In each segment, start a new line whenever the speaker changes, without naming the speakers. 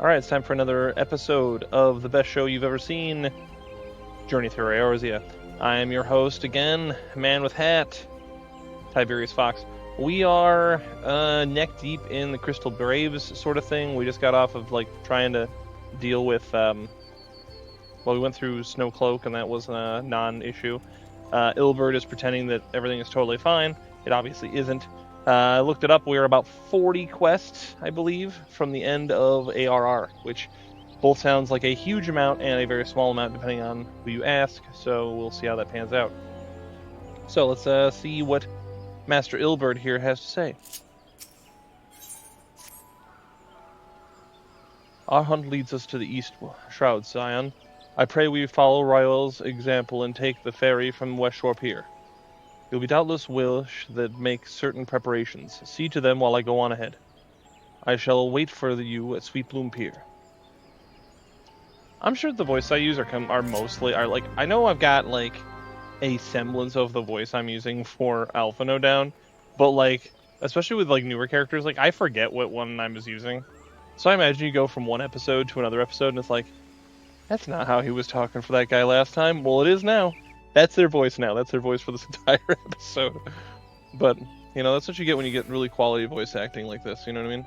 Alright, it's time for another episode of the best show you've ever seen, Journey Through Eorzea. I am your host again, Man with Hat, Tiberius Fox. We are neck deep in the Crystal Graves sort of thing. We just got off of trying to deal with, we went through Snowcloak and that was a non-issue. Ilbert is pretending that everything is totally fine. It obviously isn't. I looked it up. We are about 40 quests, I believe, from the end of ARR, which both sounds like a huge amount and a very small amount, depending on who you ask. So we'll see how that pans out. So let's see what Master Ilbert here has to say. Our hunt leads us to the east shroud, Scion. I pray we follow Ryel's example and take the ferry from West Shore Pier. You'll be doubtless wish that make certain preparations. See to them while I go on ahead. I shall wait for you at Sweet Bloom Pier. I'm sure the voice I use are mostly I know I've got a semblance of the voice I'm using for Alpha No Down, but especially with newer characters, I forget what one I was using. So I imagine you go from one episode to another episode and it's that's not how he was talking for that guy last time. Well, it is now. That's their voice now. That's their voice for this entire episode. But, that's what you get when you get really quality voice acting like this, you know what I mean?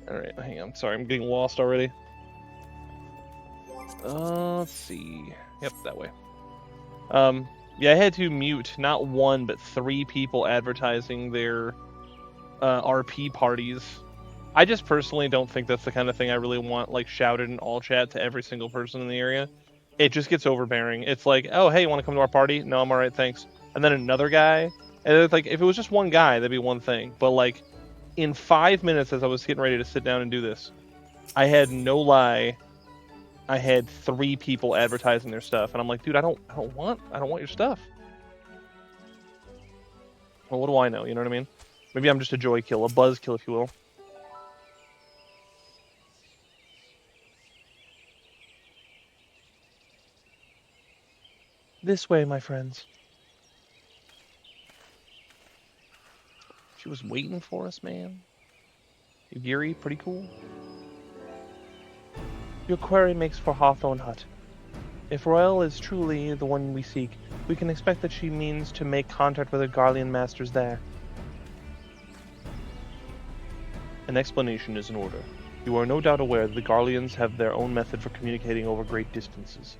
Alright, hang on. Sorry, I'm getting lost already. Let's see. Yep, that way. Yeah, I had to mute not one, but 3 people advertising their RP parties. I just personally don't think that's the kind of thing I really want, shouted in all chat to every single person in the area. It just gets overbearing. It's oh, hey, you want to come to our party? No, I'm alright, thanks. And then another guy. And it's if it was just one guy, that'd be one thing. But, in 5 minutes as I was getting ready to sit down and do this, I had no lie. I had 3 people advertising their stuff. And I'm like, dude, I don't want your stuff. Well, what do I know? You know what I mean? Maybe I'm just a joy kill, a buzz kill, if you will. This way, my friends. She was waiting for us, man. Yuri, pretty cool. Your query makes for Hawthorne Hut. If Royal is truly the one we seek, we can expect that she means to make contact with her Garlean masters there. An explanation is in order. You are no doubt aware that the Garleans have their own method for communicating over great distances.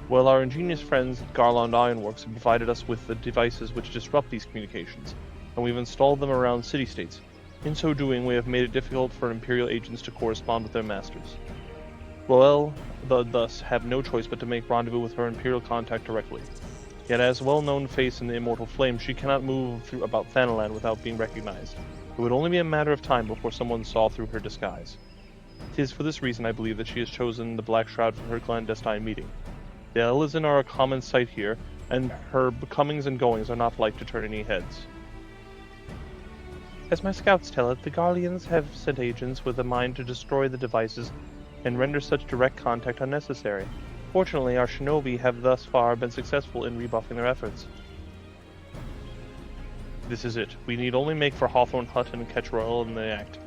Well, our ingenious friends at Garland Ironworks have provided us with the devices which disrupt these communications, and we've installed them around city-states. In so doing, we have made it difficult for Imperial agents to correspond with their masters. Roel thus have no choice but to make rendezvous with her Imperial contact directly. Yet as a well-known face in the Immortal Flame, she cannot move about Thanalan without being recognized. It would only be a matter of time before someone saw through her disguise. It is for this reason I believe that she has chosen the Black Shroud for her clandestine meeting. The Elysian are a common sight here, and her comings and goings are not like to turn any heads. As my scouts tell it, the Garleans have sent agents with a mind to destroy the devices and render such direct contact unnecessary. Fortunately, our shinobi have thus far been successful in rebuffing their efforts. This is it. We need only make for Hawthorne Hut and catch Royal in the act.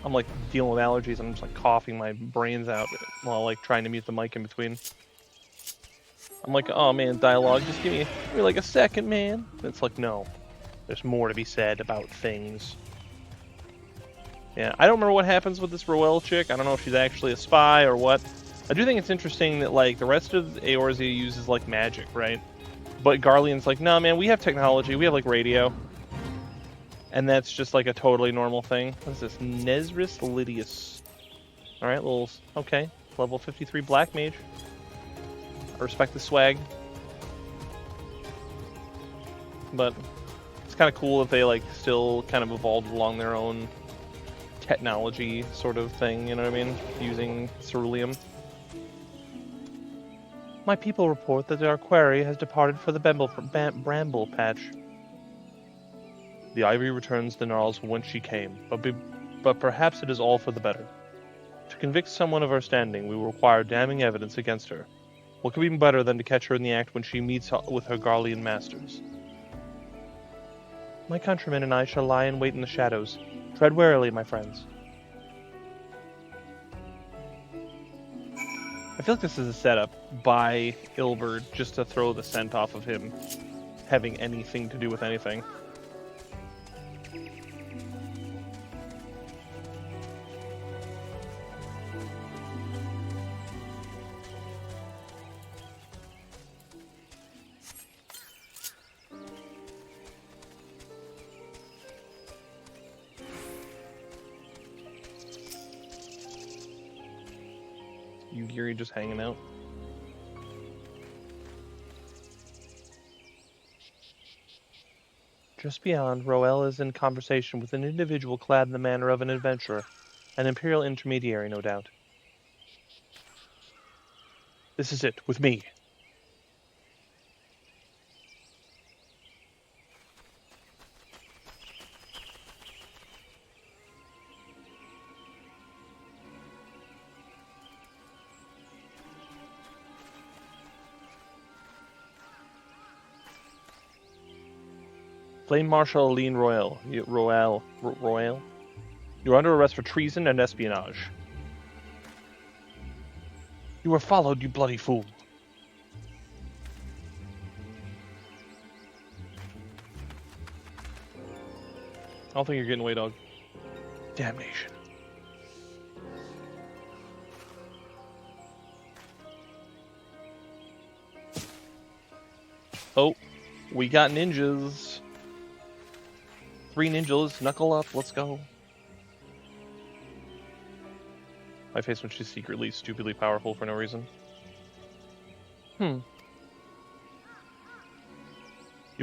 I'm dealing with allergies and I'm just coughing my brains out while trying to mute the mic in between. I'm oh man, dialogue, just give me a second, man. And it's no. There's more to be said about things. Yeah, I don't remember what happens with this Roel chick. I don't know if she's actually a spy or what. I do think it's interesting that the rest of Eorzea uses magic, right? But Garlean's nah, man, we have technology. We have radio. And that's just a totally normal thing. What is this? Nesris Lydius. Alright, okay. Level 53 Black Mage. I respect the swag. But it's kind of cool that they still kind of evolved along their own technology sort of thing, you know what I mean? Using ceruleum. My people report that our quarry has departed for the Bramble Patch. The ivy returns the gnarls from whence she came, but perhaps it is all for the better. To convict someone of her standing, we will require damning evidence against her. What could be better than to catch her in the act when she meets with her Garlean masters? My countrymen and I shall lie in wait in the shadows. Tread warily, my friends. I feel like this is a setup by Ilbert just to throw the scent off of him having anything to do with anything. Yuri just hanging out. Just beyond, Roel is in conversation with an individual clad in the manner of an adventurer. An Imperial intermediary, no doubt. This is it, with me. Flame Marshal Aline Royal. Royal? You're under arrest for treason and espionage. You were followed, you bloody fool. I don't think you're getting away, dog. Damnation. Oh, we got ninjas. 3 ninjas, knuckle up, let's go. My face when she's secretly, stupidly powerful for no reason. You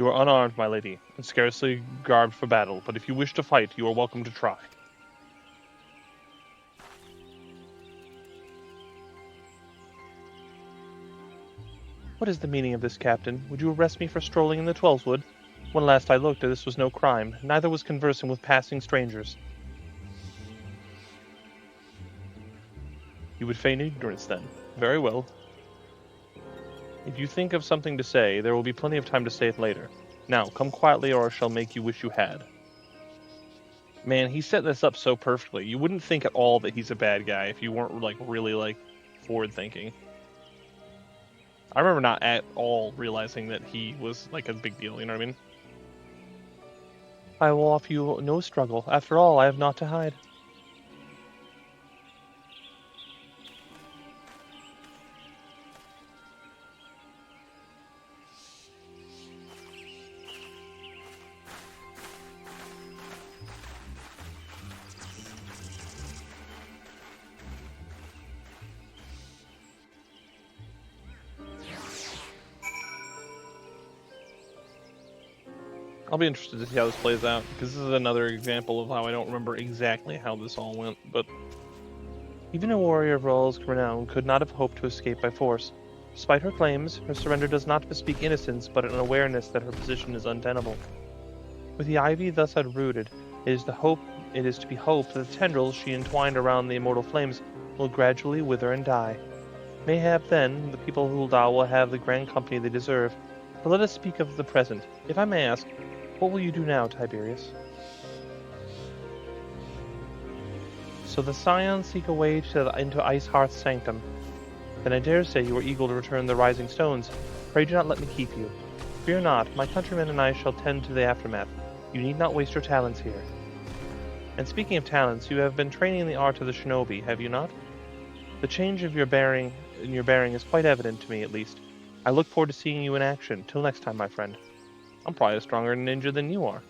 are unarmed, my lady, and scarcely garbed for battle, but if you wish to fight, you are welcome to try. What is the meaning of this, Captain? Would you arrest me for strolling in the Twelveswood? When last I looked, this was no crime, neither was conversing with passing strangers. You would feign ignorance, then. Very well. If you think of something to say, there will be plenty of time to say it later. Now, come quietly or I shall make you wish you had. Man, he set this up so perfectly. You wouldn't think at all that he's a bad guy if you weren't, really, forward-thinking. I remember not at all realizing that he was, a big deal, you know what I mean? I will offer you no struggle. After all, I have naught to hide. I'll be interested to see how this plays out, because this is another example of how I don't remember exactly how this all went, but... Even a warrior of Royal's renown could not have hoped to escape by force. Despite her claims, her surrender does not bespeak innocence, but an awareness that her position is untenable. With the ivy thus uprooted, it is to be hoped that the tendrils she entwined around the immortal flames will gradually wither and die. Mayhap then, the people of Ul'dah will have the grand company they deserve. But let us speak of the present. If I may ask, what will you do now, Tiberius? So the Scions seek a way into Icehearth's sanctum. Then I dare say you are eager to return the rising stones. Pray do not let me keep you. Fear not, my countrymen and I shall tend to the aftermath. You need not waste your talents here. And speaking of talents, you have been training in the art of the shinobi, have you not? The change of your bearing is quite evident to me, at least. I look forward to seeing you in action. Till next time, my friend. I'm probably a stronger ninja than you are.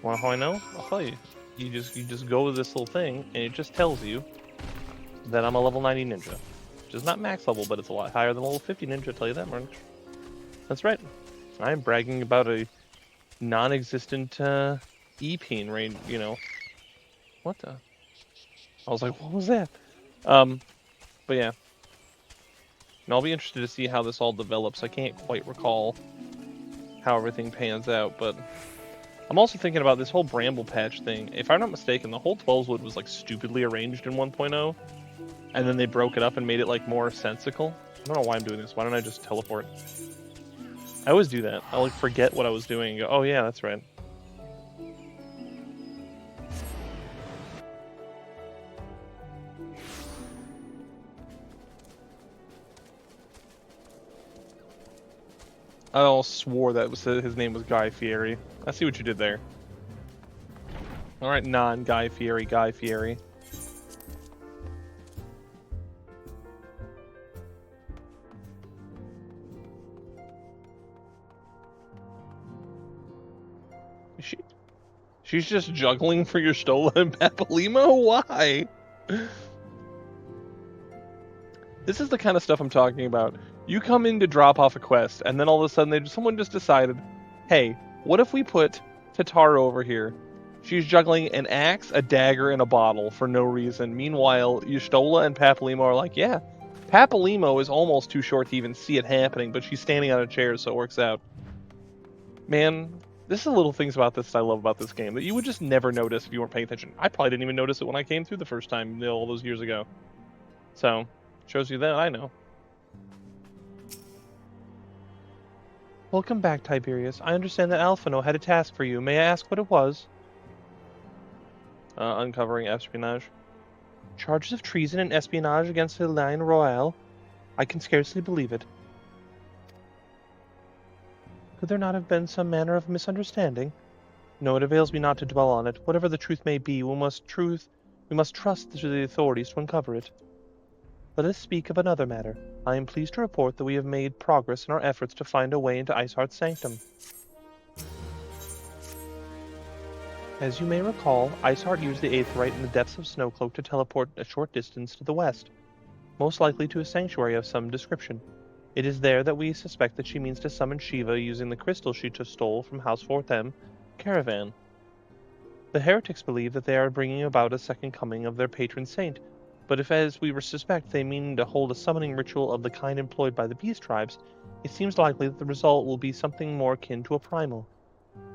Want how I know? I'll tell you. You just go with this little thing, and it just tells you that I'm a level 90 ninja. Which is not max level, but it's a lot higher than level 50 ninja, I'll tell you that much. That's right. I am bragging about a non-existent E-peen range, you know. What the? I was like, what was that? But yeah. And I'll be interested to see how this all develops. I can't quite recall how everything pans out, but I'm also thinking about this whole Bramble Patch thing. If I'm not mistaken, the whole 12's Wood was stupidly arranged in 1.0, and then they broke it up and made it more sensical. I don't know why I'm doing this. Why don't I just teleport? I always do that. I'll forget what I was doing and go, oh yeah, that's right. I swore that his name was Guy Fieri. I see what you did there. Alright, non-Guy Fieri, Guy Fieri. She's just juggling for your Stola and Papalymo? Why? This is the kind of stuff I'm talking about. You come in to drop off a quest, and then all of a sudden someone just decided, hey, what if we put Tataru over here? She's juggling an axe, a dagger, and a bottle for no reason. Meanwhile, Yustola and Papalymo are like, yeah, Papalymo is almost too short to even see it happening, but she's standing on a chair, so it works out. Man, this is the little things about this that I love about this game that you would just never notice if you weren't paying attention. I probably didn't even notice it when I came through the first time all those years ago. So, shows you that I know. Welcome back, Tiberius. I understand that Alphino had a task for you. May I ask what it was? Uncovering espionage. Charges of treason and espionage against the Line Royale? I can scarcely believe it. Could there not have been some manner of misunderstanding? No, it avails me not to dwell on it. Whatever the truth may be, we must trust to the authorities to uncover it. Let us speak of another matter. I am pleased to report that we have made progress in our efforts to find a way into Iceheart's sanctum. As you may recall, Iceheart used the Aetheryte in the depths of Snowcloak to teleport a short distance to the west, most likely to a sanctuary of some description. It is there that we suspect that she means to summon Shiva using the crystal she stole from House 4th Caravan. The heretics believe that they are bringing about a second coming of their patron saint, but if, as we suspect, they mean to hold a summoning ritual of the kind employed by the beast tribes, it seems likely that the result will be something more akin to a primal.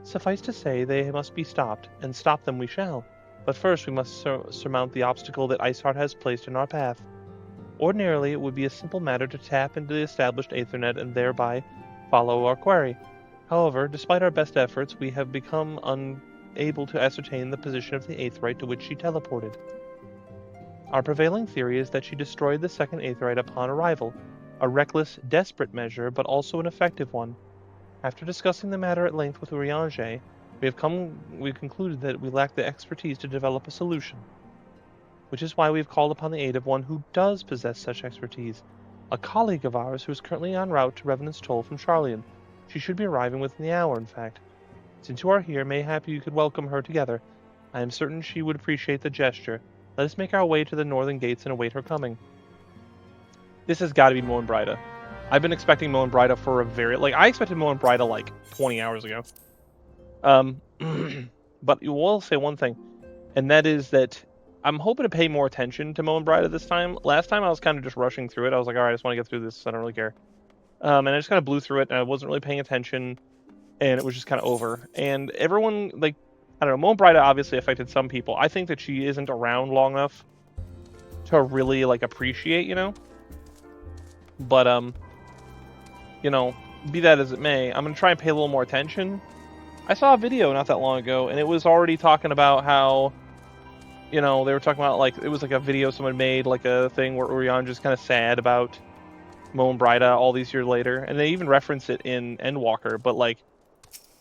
Suffice to say, they must be stopped, and stop them we shall. But first we must surmount the obstacle that Iceheart has placed in our path. Ordinarily, it would be a simple matter to tap into the established Aethernet and thereby follow our quarry. However, despite our best efforts, we have become unable to ascertain the position of the Aetheryte to which she teleported. Our prevailing theory is that she destroyed the second Aetheryte upon arrival, a reckless, desperate measure, but also an effective one. After discussing the matter at length with Eorzea, we've concluded that we lack the expertise to develop a solution, which is why we've called upon the aid of one who does possess such expertise, a colleague of ours who is currently en route to Revenant's Toll from Charlian. She should be arriving within the hour, in fact. Since you are here, mayhap you could welcome her together. I am certain she would appreciate the gesture. Let us make our way to the northern gates and await her coming. This has got to be Moenbryda. I've been expecting Moenbryda for I expected Moenbryda like 20 hours ago. But you will say one thing, and that is that I'm hoping to pay more attention to Moenbryda this time. Last time I was kind of just rushing through it. I was like, alright, I just want to get through this, I don't really care. And I just kind of blew through it, and I wasn't really paying attention, and it was just kind of over. And everyone, like, I don't know, Moenbryda obviously affected some people. I think that she isn't around long enough to really, like, appreciate, you know? But, you know, be that as it may, I'm going to try and pay a little more attention. I saw a video not that long ago, and it was already talking about how, you know, they were talking about, like, it was like a video someone made, like a thing where Urian just kind of sad about Moenbryda all these years later, and they even reference it in Endwalker, but, like,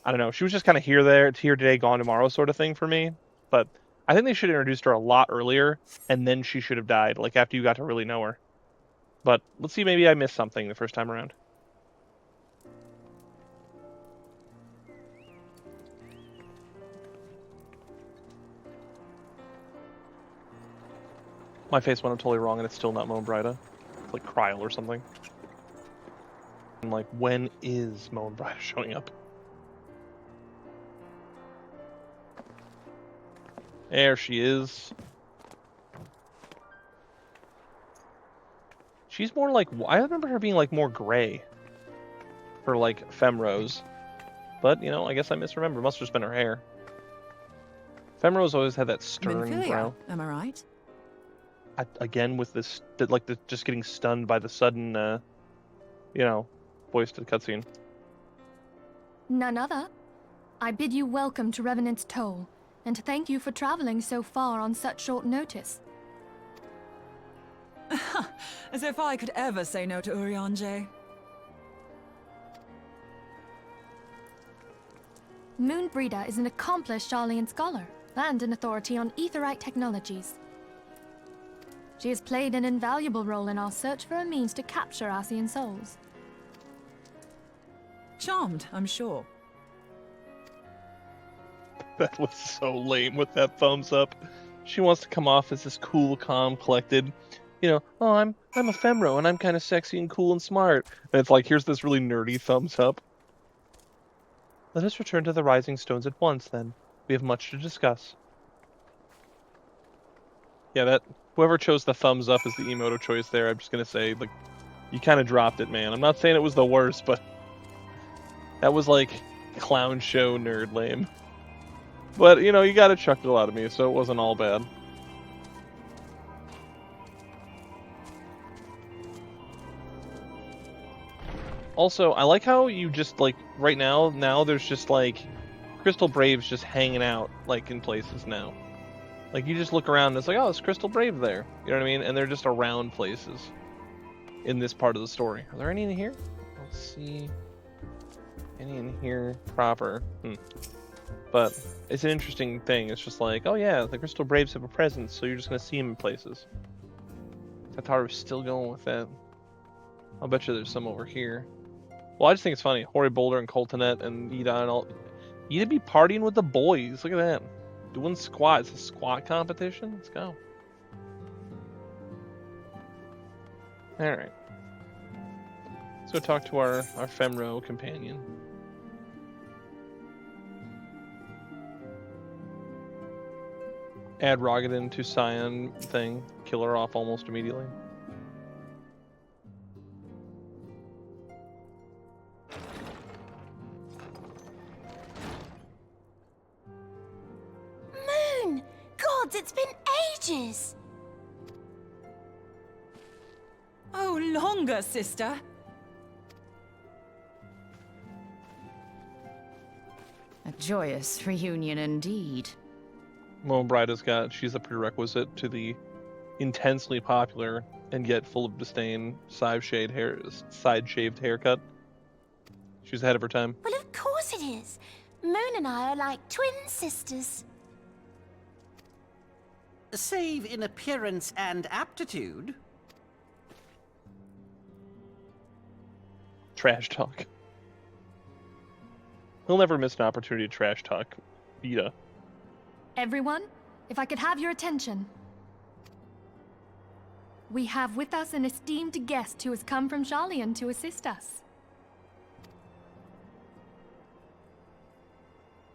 I don't know, she was just kind of here today, gone tomorrow sort of thing for me, but I think they should have introduced her a lot earlier, and then she should have died, like, after you got to really know her. But let's see, maybe I missed something the first time around. My face went up totally wrong, and it's still not Moenbryda. It's like Kryl or something. I'm like, when is Moenbryda showing up? There she is. She's more like, I remember her being like more gray for like Femrose, but you know, I guess I misremember. Must have just been her hair. Femrose always had that stern brow.
Am I right?
Again with this, like just getting stunned by the sudden, you know, voice to the cutscene.
None other. I bid you welcome to Revenant's Toll, and thank you for traveling so far on such short notice.
As if I could ever say no to Urianger.
Moenbryda is an accomplished Sharlayan scholar and an authority on aetherite technologies. She has played an invaluable role in our search for a means to capture Ascian souls.
Charmed, I'm sure.
That was so lame with that thumbs up. She wants to come off as this cool, calm, collected, oh, I'm a femro and I'm kind of sexy and cool and smart. And it's like, here's this really nerdy thumbs up. Let us return to the Rising Stones at once, then. We have much to discuss. Yeah, whoever chose the thumbs up as the emote of choice there, I'm just gonna say, like, you kind of dropped it, man. I'm not saying it was the worst, but that was like clown show nerd lame. But, you got a chuckle out of me, so it wasn't all bad. Also, I like how you just, like, right now there's just, like, Crystal Braves just hanging out, like, in places now. Like, you just look around and it's like, oh, it's Crystal Brave there. You know what I mean? And they're just around places in this part of the story. Are there any in here? Let's see. Any in here proper? But it's an interesting thing. It's just like, oh yeah, the Crystal Braves have a presence, so you're just going to see them in places. I thought I was still going with that. I'll bet you there's some over here. Well, I just think it's funny. Hori Boulder and Coltonet and Ida and all. Ida be partying with the boys. Look at that. Doing squats. It's a squat competition. Let's go. Alright. Let's go talk to our Femro companion. Add Rogadin to Scion thing. Kill her off almost immediately.
Moon! Gods, it's been ages!
Oh, longer, sister.
A joyous reunion indeed.
Moenbryda's she's a prerequisite to the intensely popular and yet full of disdain side-shaved haircut. She's ahead of her time.
Well, of course it is. Moon and I are like twin sisters.
Save in appearance and aptitude.
Trash talk. He'll never miss an opportunity to trash talk Ida.
Everyone, if I could have your attention. We have with us an esteemed guest who has come from Sharlayan to assist us.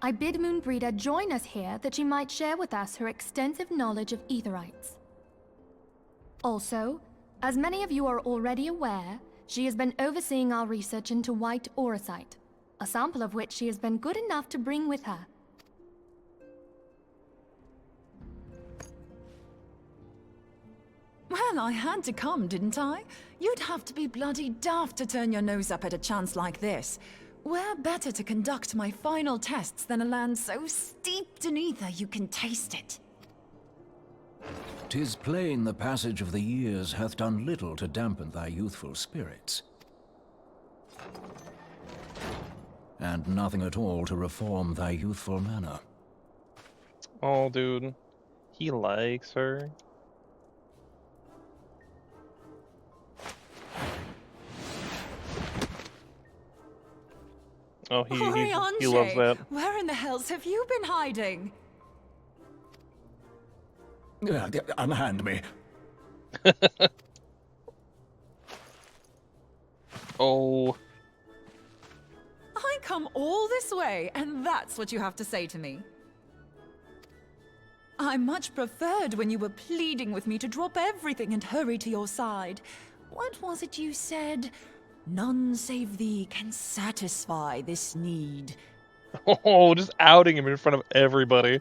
I bid Moenbryda join us here that she might share with us her extensive knowledge of aetherites. Also, as many of you are already aware, she has been overseeing our research into white auracite, a sample of which she has been good enough to bring with her.
Well, I had to come, didn't I? You'd have to be bloody daft to turn your nose up at a chance like this. Where better to conduct my final tests than a land so steeped in ether you can taste it?
'Tis plain the passage of the years hath done little to dampen thy youthful spirits. And nothing at all to reform thy youthful manner.
Oh, dude. He likes her. Oh, he loves that.
Where in the hells have you been hiding?
Unhand me.
Oh.
I come all this way, and that's what you have to say to me. I much preferred when you were pleading with me to drop everything and hurry to your side. What was it you said? None save thee can satisfy this need.
Oh, just outing him in front of everybody.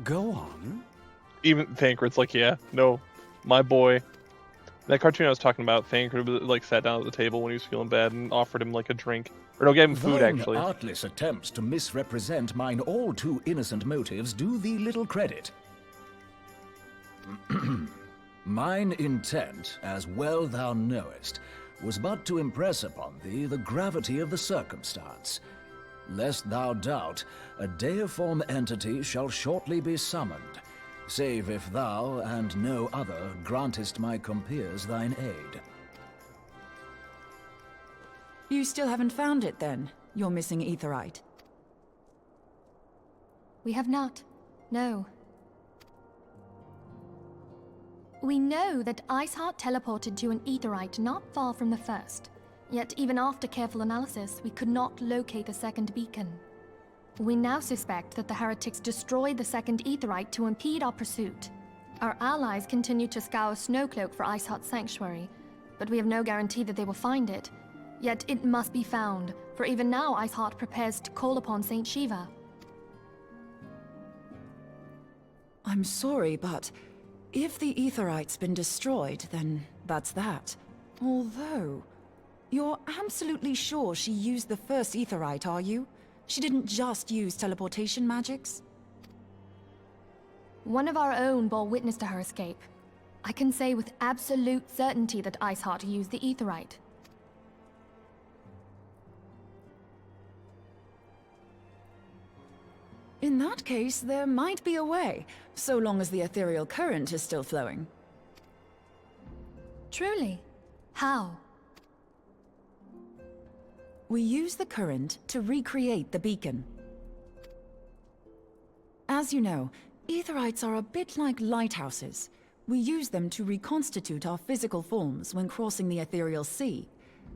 Go on.
Even Thancred's like, yeah, no, my boy. That cartoon I was talking about, Thancred like sat down at the table when he was feeling bad and offered him like a drink. Or no, gave him food
Thine
actually.
artless attempts to misrepresent mine all too innocent motives do thee little credit. Mine intent, as well thou knowest, was but to impress upon thee the gravity of the circumstance, Lest thou doubt, a deiform entity shall shortly be summoned, save if thou and no other grantest my compeers thine aid.
You still haven't found it, then? Your missing aetherite?
We have not. No. We know that Iceheart teleported to an aetherite not far from the first. Yet even after careful analysis, we could not locate the second beacon. We now suspect that the heretics destroyed the second aetherite to impede our pursuit. Our allies continue to scour Snowcloak for Iceheart's sanctuary, but we have no guarantee that they will find it. Yet it must be found, for even now Iceheart prepares to call upon Saint Shiva.
I'm sorry, but if the aetherite's been destroyed, then that's that. Although, you're absolutely sure she used the first aetherite, are you? She didn't just use teleportation magics?
One of our own bore witness to her escape. I can say with absolute certainty that Iceheart used the aetherite.
In that case, there might be a way, so long as the ethereal current is still flowing.
Truly? How?
We use the current to recreate the beacon. As you know, aetherites are a bit like lighthouses. We use them to reconstitute our physical forms when crossing the ethereal sea.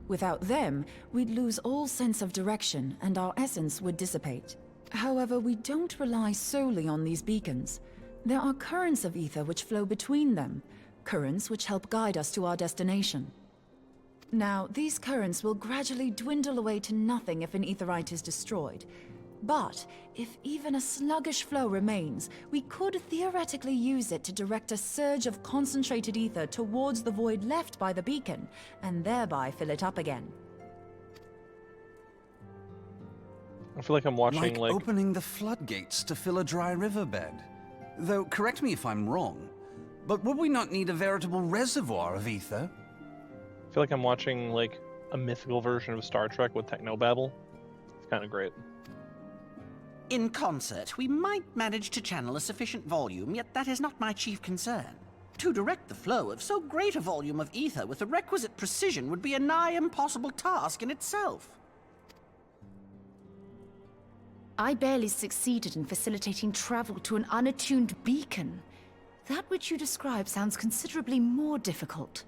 Without them, we'd lose all sense of direction and our essence would dissipate. However, we don't rely solely on these beacons. There are currents of ether which flow between them, currents which help guide us to our destination. Now, these currents will gradually dwindle away to nothing if an aetherite is destroyed. But if even a sluggish flow remains, we could theoretically use it to direct a surge of concentrated ether towards the void left by the beacon, and thereby fill it up again.
I feel like I'm watching
like opening the floodgates to fill a dry riverbed. Though, correct me if I'm wrong, but would we not need a veritable reservoir of ether?
I feel like I'm watching like a mythical version of Star Trek with technobabble. It's kind of great.
In concert, we might manage to channel a sufficient volume, yet that is not my chief concern. To direct the flow of so great a volume of ether with the requisite precision would be a nigh impossible task in itself.
I barely succeeded in facilitating travel to an unattuned beacon. That which you describe sounds considerably more difficult.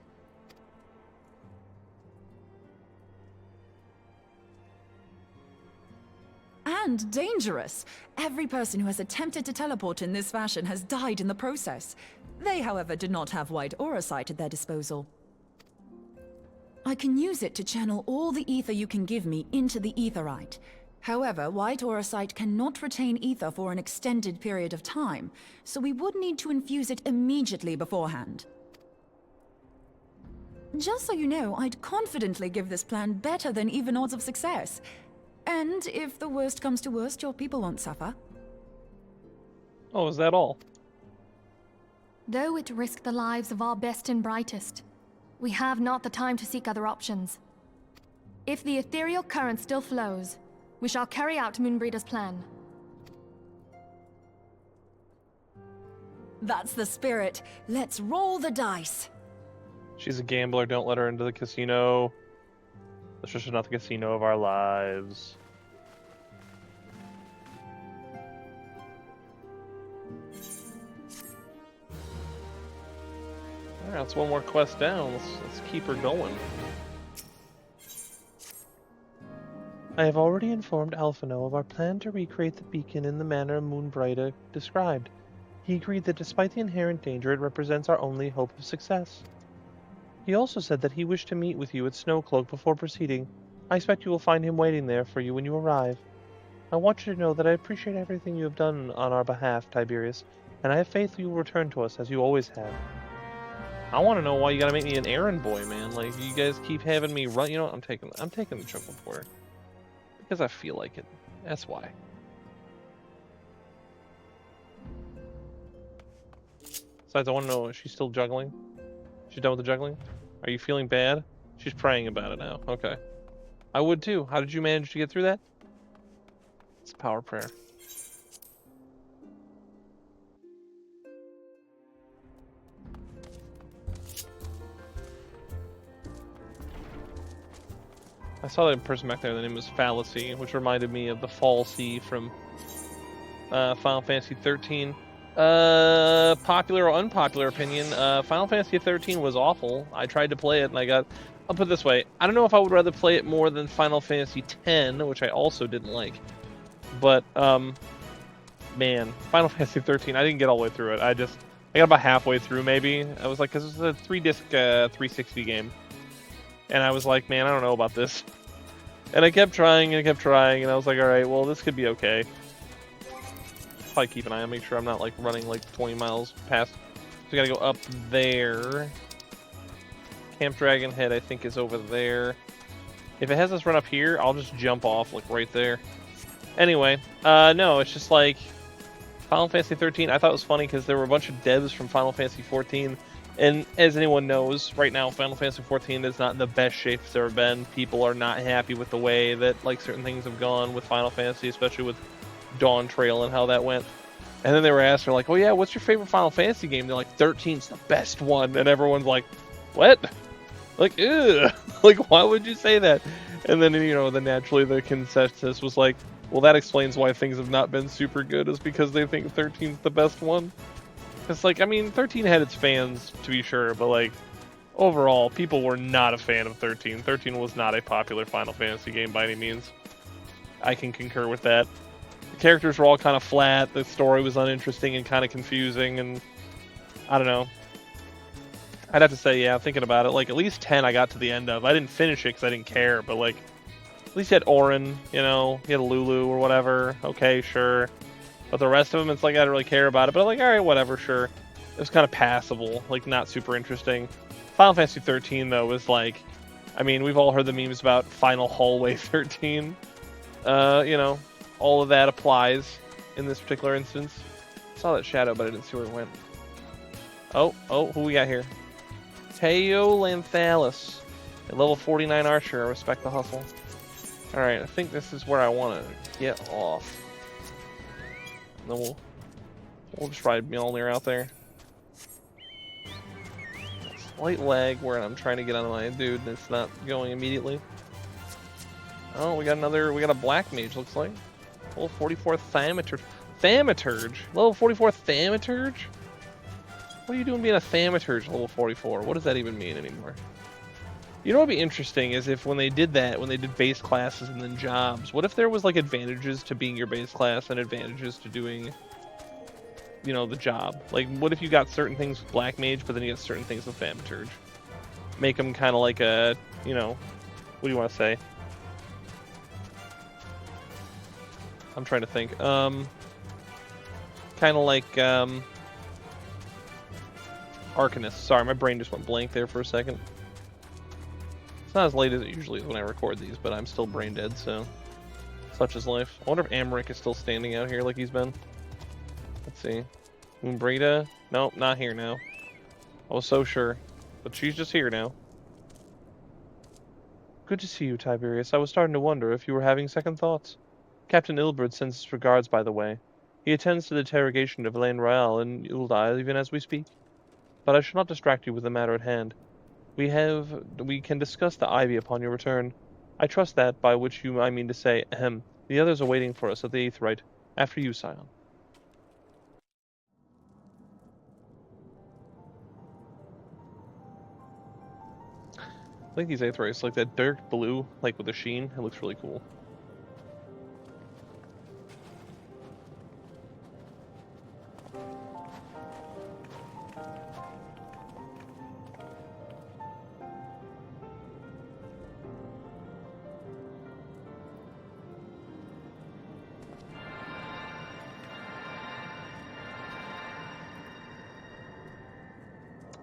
And dangerous. Every person who has attempted to teleport in this fashion has died in the process. They, however, did not have white aurosite at their disposal. I can use it to channel all the ether you can give me into the aetherite. However, white aurosite cannot retain ether for an extended period of time, so we would need to infuse it immediately beforehand. Just so you know, I'd confidently give this plan better than even odds of success. And if the worst comes to worst, your people won't suffer.
Oh, is that all?
Though it risked the lives of our best and brightest, we have not the time to seek other options. If the ethereal current still flows, we shall carry out Moenbryda's plan.
That's the spirit. Let's roll the dice.
She's a gambler. Don't let her into the casino. This is not the casino of our lives. Alright, that's one more quest down. Let's keep her going. I have already informed Alphino of our plan to recreate the beacon in the manner Moenbryda described. He agreed that despite the inherent danger, it represents our only hope of success. He also said that he wished to meet with you at Snowcloak before proceeding. I expect you will find him waiting there for you when you arrive. I want you to know that I appreciate everything you have done on our behalf, Tiberius, and I have faith you will return to us as you always have. I want to know why you gotta make me an errand boy, man. Like, you guys keep having me run. You know what? I'm taking the triple porter. Because I feel like it. That's why. Besides, I want to know, is she still juggling? She's done with the juggling? Are you feeling bad? She's praying about it now. Okay. I would too. How did you manage to get through that? It's the power prayer. I saw that person back there, the name was Fallacy, which reminded me of the Falsy from Final Fantasy 13. Popular or unpopular opinion, Final Fantasy 13 was awful. I tried to play it and I'll put it this way, I don't know if I would rather play it more than Final Fantasy 10, which I also didn't like. But, man, Final Fantasy 13, I didn't get all the way through it. I got about halfway through maybe. I was like, because it's a 3-disc 360 game. And I was like, man, I don't know about this. And I kept trying and I was like, alright, well, this could be okay. Probably keep an eye on, make sure I'm not like running like 20 miles past. So we gotta go up there. Camp Dragon Head, I think, is over there. If it has us run up here, I'll just jump off like right there. Anyway, no, it's just like Final Fantasy 13. I thought it was funny because there were a bunch of devs from Final Fantasy 14. And as anyone knows, right now Final Fantasy 14 is not in the best shape it's ever been. People are not happy with the way that like certain things have gone with Final Fantasy, especially with Dawn Trail and how that went. And then they were asked, they're like, oh yeah, what's your favorite Final Fantasy game? They're like, 13's the best one. And everyone's like, what? Like, ew. Like, why would you say that? And then, you know, then naturally the consensus was like, well, that explains why things have not been super good, is because they think 13's the best one. It's like, I mean, 13 had its fans, to be sure, but like, overall, people were not a fan of 13. 13 was not a popular Final Fantasy game by any means. I can concur with that. The characters were all kind of flat, the story was uninteresting and kind of confusing, and I don't know. I'd have to say, yeah, thinking about it, like, at least 10 I got to the end of. I didn't finish it because I didn't care, but like, at least you had Orin, you know, you had Lulu or whatever. Okay, sure. But the rest of them, it's like I don't really care about it. But I'm like, alright, whatever, sure. It was kind of passable, like not super interesting. Final Fantasy 13, though, was like, I mean, we've all heard the memes about Final Hallway 13. You know, all of that applies in this particular instance. I saw that shadow, but I didn't see where it went. Oh, who we got here? Teo Lanthalis, a level 49 archer. I respect the hustle. Alright, I think this is where I want to get off. And then we'll just ride Mjolnir out there. Slight lag where I'm trying to get on my dude and it's not going immediately. Oh, we got a black mage, looks like. Level 44 Thaumaturge. Thaumaturge? Level 44 Thaumaturge? What are you doing being a Thaumaturge level 44? What does that even mean anymore? You know what would be interesting is if when they did that, when they did base classes and then jobs, what if there was like advantages to being your base class and advantages to doing, you know, the job? Like, what if you got certain things with Black Mage, but then you get certain things with Thaumaturge? Make them kind of like a, you know, what do you want to say? I'm trying to think. Kind of like, Arcanist. Sorry, my brain just went blank there for a second. It's not as late as it usually is when I record these, but I'm still brain dead, so such is life. I wonder if Amric is still standing out here like he's been. Let's see. Moenbryda? Nope, not here now. I was so sure. But she's just here now. Good to see you, Tiberius. I was starting to wonder if you were having second thoughts. Captain Ilberd sends his regards, by the way. He attends to the interrogation of Elaine Royale and Uldai even as we speak. But I shall not distract you with the matter at hand. We can discuss the Ivy upon your return. I trust that, by which I mean to say, ahem, the others are waiting for us at the Aetheryte. After you, Scion. I think these Aetherites, like that dark blue, like with the sheen, it looks really cool.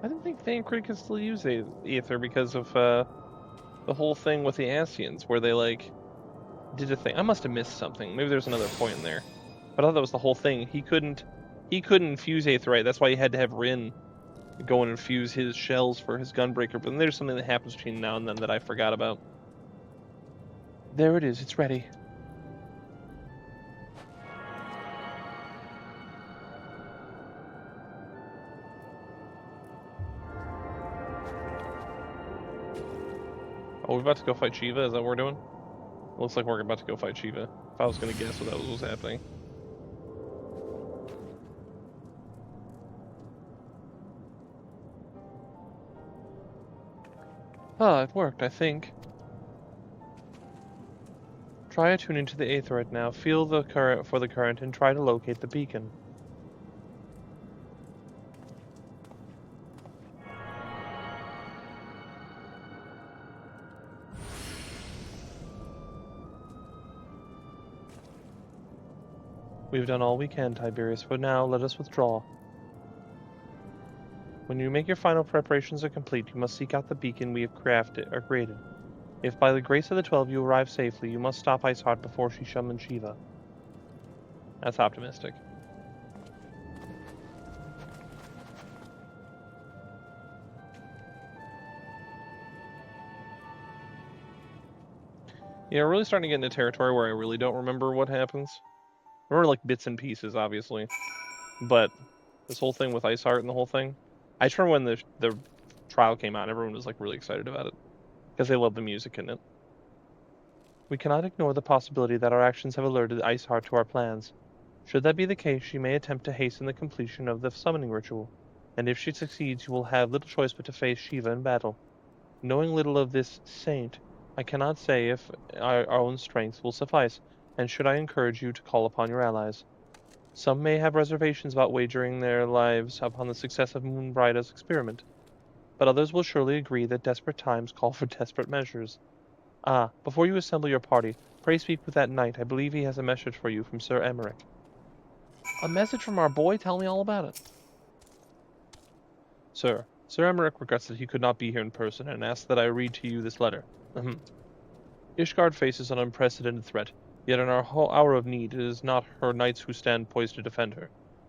I didn't think Thancred could still use Aether because of the whole thing with the Ascians, where they like did a thing. I must have missed something. Maybe there's another point in there. But I thought that was the whole thing. He couldn't infuse Aetherite. That's why he had to have Rin go and infuse his shells for his Gunbreaker. But then there's something that happens between now and then that I forgot about. There it is. It's ready. Oh, we're about to go fight Shiva? Is that what we're doing? Looks like we're about to go fight Shiva. If I was gonna guess what that was happening. Ah, it worked, I think. Try attuning to the aetherite now. Feel the current for the current and try to locate the beacon. We've done all we can, Tiberius, but now let us withdraw. When you make your final preparations are complete, you must seek out the beacon we have created. If by the grace of the 12 you arrive safely, you must stop Iceheart before she summons Shiva. That's optimistic. Yeah, we're really starting to get into territory where I really don't remember what happens. I remember like bits and pieces, obviously. But this whole thing with Iceheart and the whole thing, I just remember when the trial came out, everyone was like really excited about it. Because they love the music in it. We cannot ignore the possibility that our actions have alerted Iceheart to our plans. Should that be the case, she may attempt to hasten the completion of the summoning ritual, and if she succeeds, you will have little choice but to face Shiva in battle. Knowing little of this saint, I cannot say if our own strength will suffice, and should I encourage you to call upon your allies. Some may have reservations about wagering their lives upon the success of Moenbryda's experiment, but others will surely agree that desperate times call for desperate measures. Ah, before you assemble your party, pray speak with that knight. I believe he has a message for you from Sir Emmerich. A message from our boy? Tell me all about it. Sir Emmerich regrets that he could not be here in person and asks that I read to you this letter. Ishgard faces an unprecedented threat, yet in our whole hour of need it is not her knights who stand poised to defend her.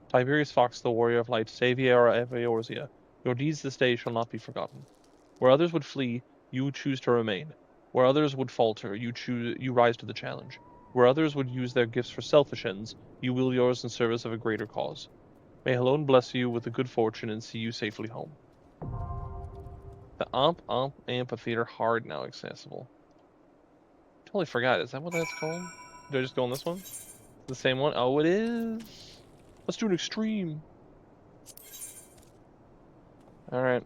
Tiberius Fox, the warrior of light, save Eorzea of Eorzea. Your deeds this day shall not be forgotten. Where others would flee, you choose to remain. Where others would falter, you rise to the challenge. Where others would use their gifts for selfish ends, you will yours in service of a greater cause. May Halone bless you with the good fortune and see you safely home. The Amphitheater hard now accessible. Totally forgot. Is that what that's called? Did I just go on this one? The same one? Oh, it is. Let's do an extreme. Alright.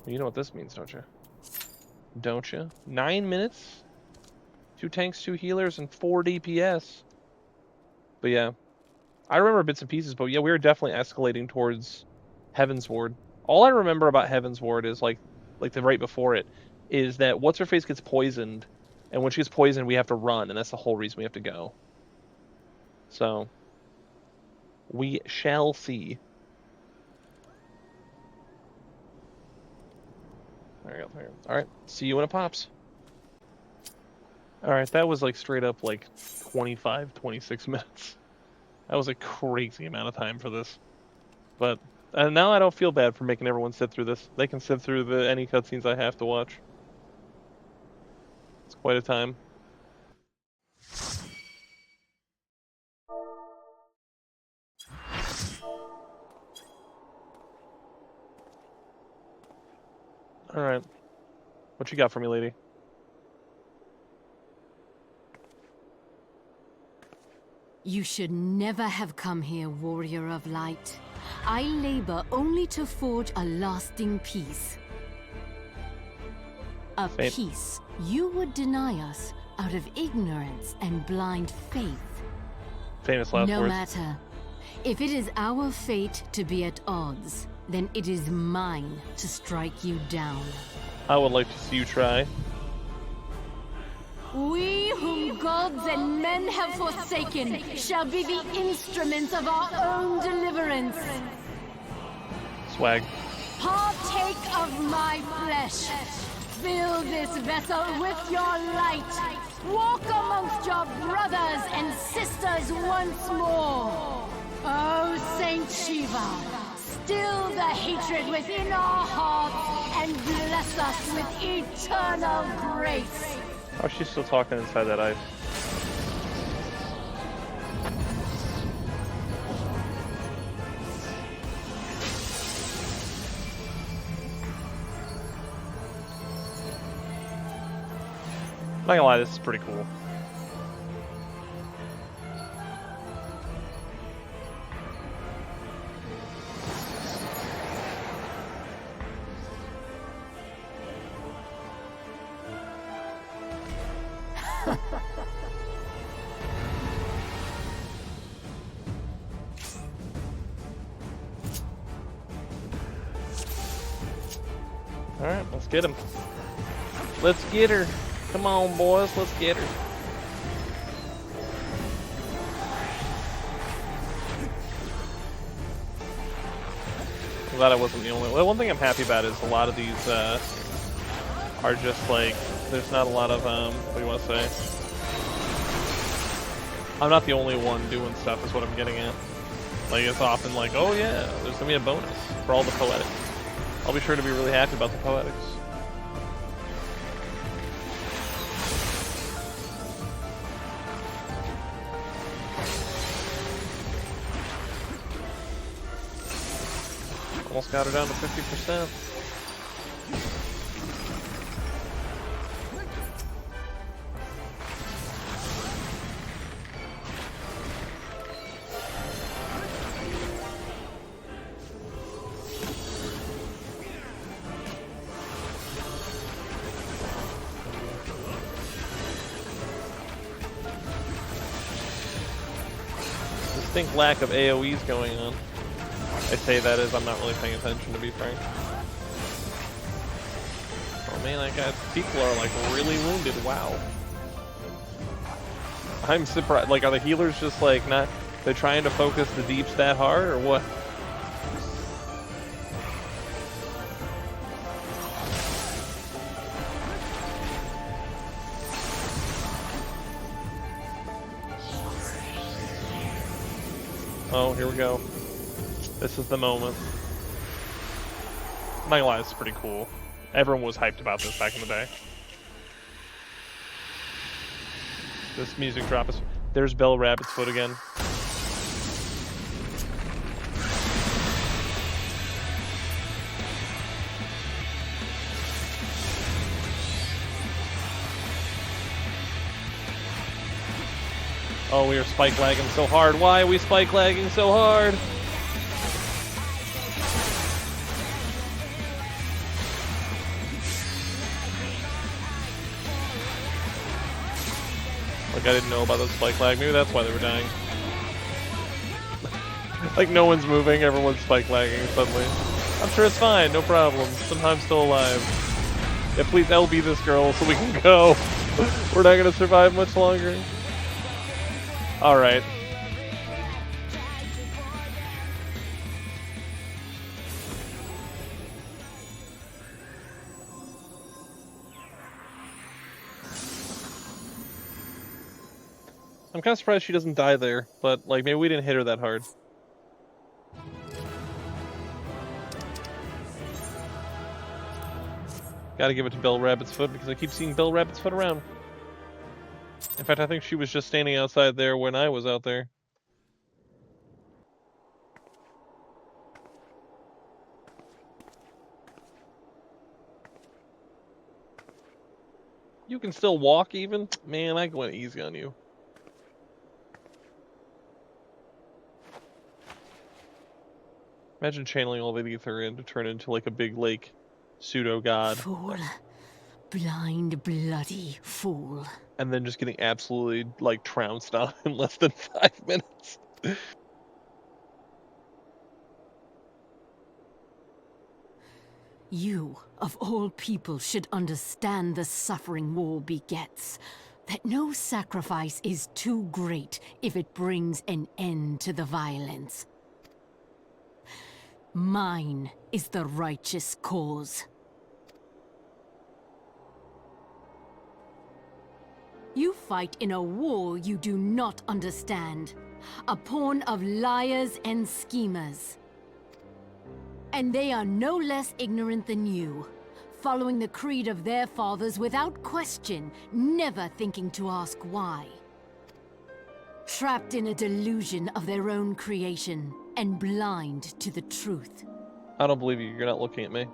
You know what this means, don't you? Don't you? 9 minutes? 2 tanks, 2 healers, and 4 DPS. But yeah. I remember bits and pieces, but yeah, we were definitely escalating towards Heavensward. All I remember about Heavensward is like the right before it, is that What's-Her-Face gets poisoned, and when she gets poisoned, we have to run, and that's the whole reason we have to go. So, we shall see. There we go. Alright, see you when it pops. Alright, that was like straight up like 25, 26 minutes. That was a crazy amount of time for this. But now I don't feel bad for making everyone sit through this. They can sit through any cutscenes I have to watch. It's quite a time. Alright. What you got for me, lady?
You should never have come here, warrior of light. I labor only to forge a lasting peace. A peace you would deny us out of ignorance and blind faith.
Famous last words.
No matter. If it is our fate to be at odds, then it is mine to strike you down.
I would like to see you try.
We whom gods and men have forsaken shall be the instruments of our own deliverance.
Swag.
Partake of my flesh. Fill this vessel with your light. Walk amongst your brothers and sisters once more. Oh, Saint Shiva, still the hatred within our hearts and bless us with eternal grace.
Oh, she's still talking inside that ice. not gonna lie, this is pretty cool. Alright, let's get him. Let's get her. Come on, boys, let's get her. I'm glad I wasn't the only one. One thing I'm happy about is a lot of these are just like, there's not a lot of, what do you want to say? I'm not the only one doing stuff is what I'm getting at. Like, it's often like, oh yeah, there's gonna be a bonus for all the poetics. I'll be sure to be really happy about the poetics. Almost got her down to 50%. Distinct lack of AoEs going on. I say that as I'm not really paying attention, to be frank. Oh man, I got people are like really wounded. Wow. I'm surprised. Like, are the healers just like not? They're trying to focus the deeps that hard, or what? Oh, here we go. This is the moment. I'm not gonna lie, this is pretty cool. Everyone was hyped about this back in the day. This music drop is... There's Bell Rabbit's foot again. Oh, we are spike lagging so hard. Why are we spike lagging so hard? Like, I didn't know about the spike lag. Maybe that's why they were dying. Like, no one's moving, everyone's spike lagging suddenly. I'm sure it's fine, no problem. Sometimes still alive. Yeah, please LB this girl so we can go. We're not gonna survive much longer. Alright. I'm kind of surprised she doesn't die there, but like maybe we didn't hit her that hard. Gotta give it to Bell Rabbit's foot because I keep seeing Bell Rabbit's foot around. In fact, I think she was just standing outside there when I was out there. You can still walk even? Man, I went easy on you. Imagine channeling all the ether in to turn into like a big lake pseudo-god.
Fool. Blind, bloody fool.
And then just getting absolutely like trounced on in less than 5 minutes.
You, of all people, should understand the suffering war begets. That no sacrifice is too great if it brings an end to the violence. Mine is the righteous cause. You fight in a war you do not understand. A pawn of liars and schemers. And they are no less ignorant than you, following the creed of their fathers without question, never thinking to ask why. Trapped in a delusion of their own creation, and blind to the truth.
I don't believe you, you're not looking at me.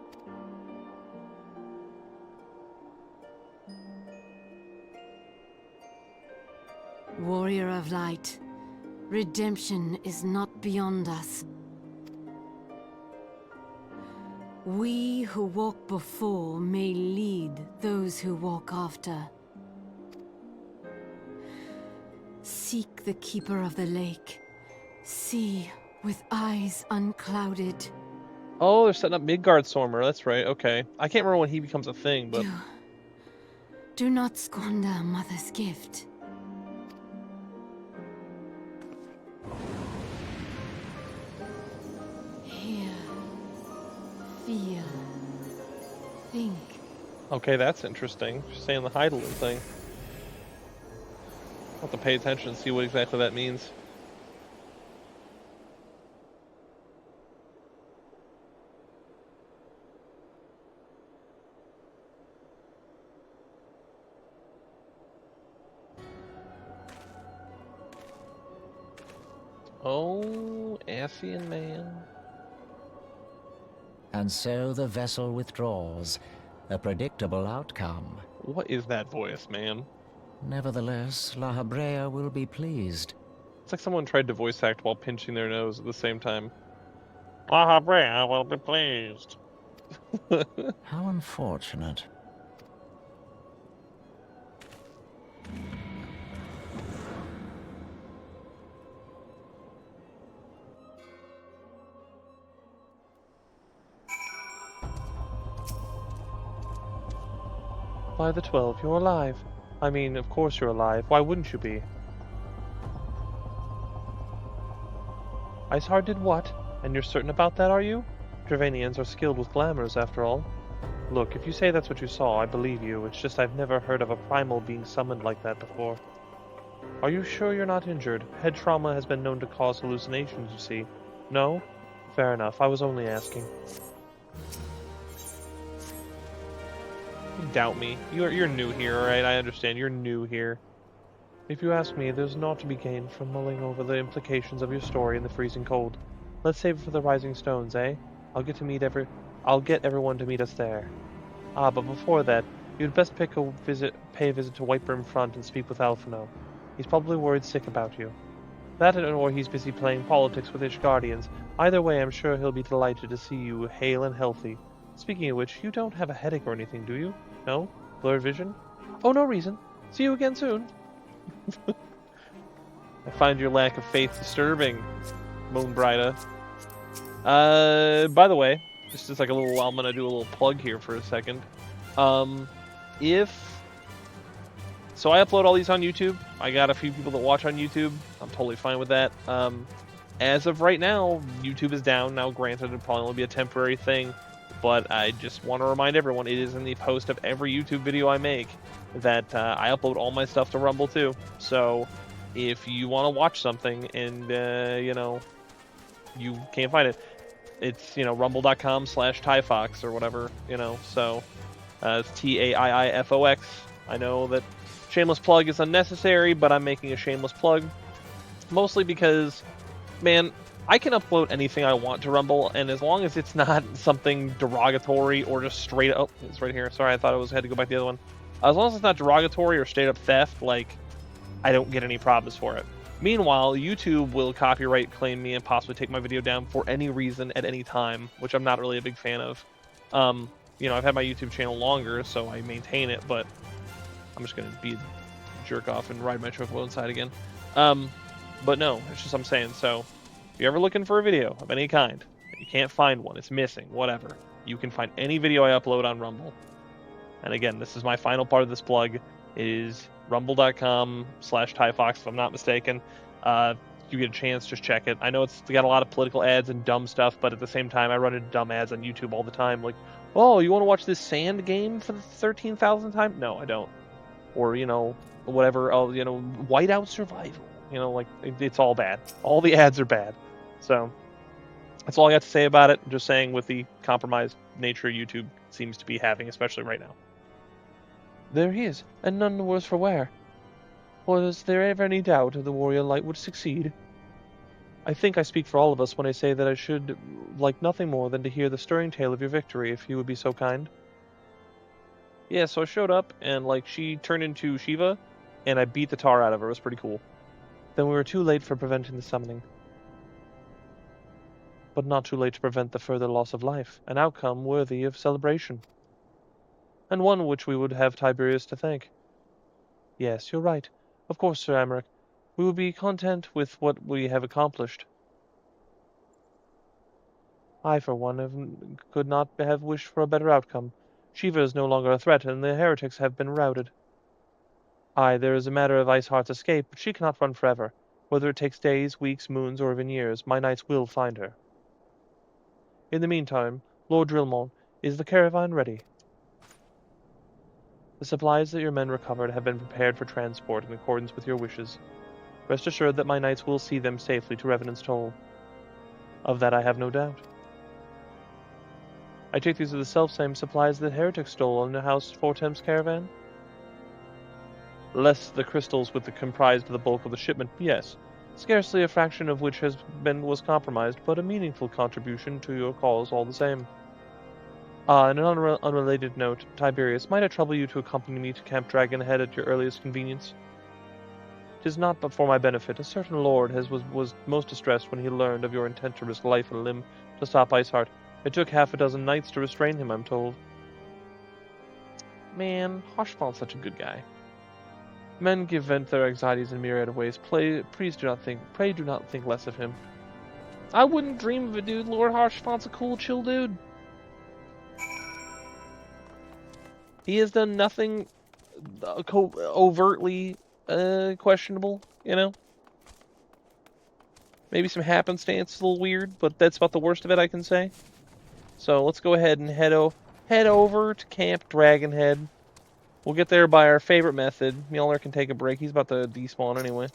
Warrior of Light, redemption is not beyond us. We who walk before may lead those who walk after. Seek the Keeper of the Lake. See with eyes unclouded.
Oh, they're setting up Midgardsormr. That's right. Okay. I can't remember when he becomes a thing, but
Do not squander Mother's gift. Hear, feel, think.
okay, that's interesting. She's saying the Heidelin thing. I'll have to pay attention and see what exactly that means. Oh, Ascian man.
And so the vessel withdraws, a predictable outcome.
What is that voice, man?
Nevertheless, La Habrea will be pleased.
It's like someone tried to voice act while pinching their nose at the same time. La Habrea will be pleased.
How unfortunate.
By the 12, you're alive. I mean, of course you're alive. Why wouldn't you be? Iceheart did what? And you're certain about that, are you? Dravanians are skilled with glamours, after all. Look, if you say that's what you saw, I believe you. It's just I've never heard of a primal being summoned like that before. Are you sure you're not injured? Head trauma has been known to cause hallucinations, you see. No? Fair enough. I was only asking. You doubt me. You're new here, alright? I understand. You're new here. If you ask me, there's naught to be gained from mulling over the implications of your story in the freezing cold. Let's save it for the Rising Stones, eh? I'll get everyone to meet us there. Ah, but before that, you'd best pay a visit to Whitebrim Front and speak with Alphino. He's probably worried sick about you. That or he's busy playing politics with Ishgardians. Either way, I'm sure he'll be delighted to see you hale and healthy. Speaking of which, you don't have a headache or anything, do you? No? Blurred vision? Oh, no reason. See you again soon. I find your lack of faith disturbing, Moenbryda. By the way, just as like I'm gonna do a little plug here for a second. So I upload all these on YouTube. I got a few people that watch on YouTube. I'm totally fine with that. As of right now, YouTube is down. Now, granted, it'll probably only be a temporary thing, but I just want to remind everyone, it is in the post of every YouTube video I make that I upload all my stuff to Rumble too. So if you want to watch something and, you can't find it, it's, rumble.com/TieFox or whatever, so it's TAIIFOX. I know that shameless plug is unnecessary, but I'm making a shameless plug. Mostly because, man, I can upload anything I want to Rumble, and as long as it's not something derogatory or just straight up... Oh, it's right here. Sorry, I thought I had to go back to the other one. As long as it's not derogatory or straight up theft, I don't get any problems for it. Meanwhile, YouTube will copyright claim me and possibly take my video down for any reason at any time, which I'm not really a big fan of. I've had my YouTube channel longer, so I maintain it, but I'm just going to be a jerk off and ride my chocobo inside again. But no, it's just I'm saying. So if you're ever looking for a video of any kind, you can't find one, it's missing, whatever, you can find any video I upload on Rumble. And again, this is my final part of this plug. It is rumble.com/TieFox, if I'm not mistaken. You get a chance, just check it. I know it's got a lot of political ads and dumb stuff, but at the same time, I run into dumb ads on YouTube all the time. Like, oh, you want to watch this sand game for the 13,000th time? No, I don't. Or, whatever, Whiteout Survival. It's all bad. All the ads are bad. So, that's all I got to say about it. I'm just saying, with the compromised nature YouTube seems to be having, especially right now. There he is, and none the worse for wear. Was there ever any doubt the warrior light would succeed? I think I speak for all of us when I say that I should like nothing more than to hear the stirring tale of your victory, if you would be so kind. Yeah, so I showed up, and, she turned into Shiva, and I beat the tar out of her. It was pretty cool. Then we were too late for preventing the summoning. But not too late to prevent the further loss of life, an outcome worthy of celebration. And one which we would have Tiberius to thank. Yes, you're right. Of course, Sir Amaric. We will be content with what we have accomplished. I, for one, could not have wished for a better outcome. Shiva is no longer a threat, and the heretics have been routed. Aye, there is a matter of Iceheart's escape, but she cannot run forever. Whether it takes days, weeks, moons, or even years, my knights will find her. In the meantime, Lord Drillmont, is the caravan ready? The supplies that your men recovered have been prepared for transport in accordance with your wishes. Rest assured that my knights will see them safely to Revenant's Toll. Of that I have no doubt. I take these are the self-same supplies that heretics stole on the House Fortem's caravan? Less the crystals with the comprised the bulk of the shipment, yes. Scarcely a fraction of which was compromised, but a meaningful contribution to your cause all the same. On an unrelated note, Tiberius, might I trouble you to accompany me to Camp Dragonhead at your earliest convenience? 'Tis not but for my benefit. A certain lord was most distressed when he learned of your intent to risk life and limb to stop Iceheart. It took half a dozen knights to restrain him, I'm told. Man, Harshfall's such a good guy. Men give vent their anxieties in myriad of ways. Pray do not think less of him. I wouldn't dream of it, dude. Lord Harshfall's a cool, chill dude. He has done nothing overtly questionable, you know? Maybe some happenstance is a little weird, but that's about the worst of it I can say. So let's go ahead and head over to Camp Dragonhead. We'll get there by our favorite method. Mjolnir can take a break. He's about to despawn anyway.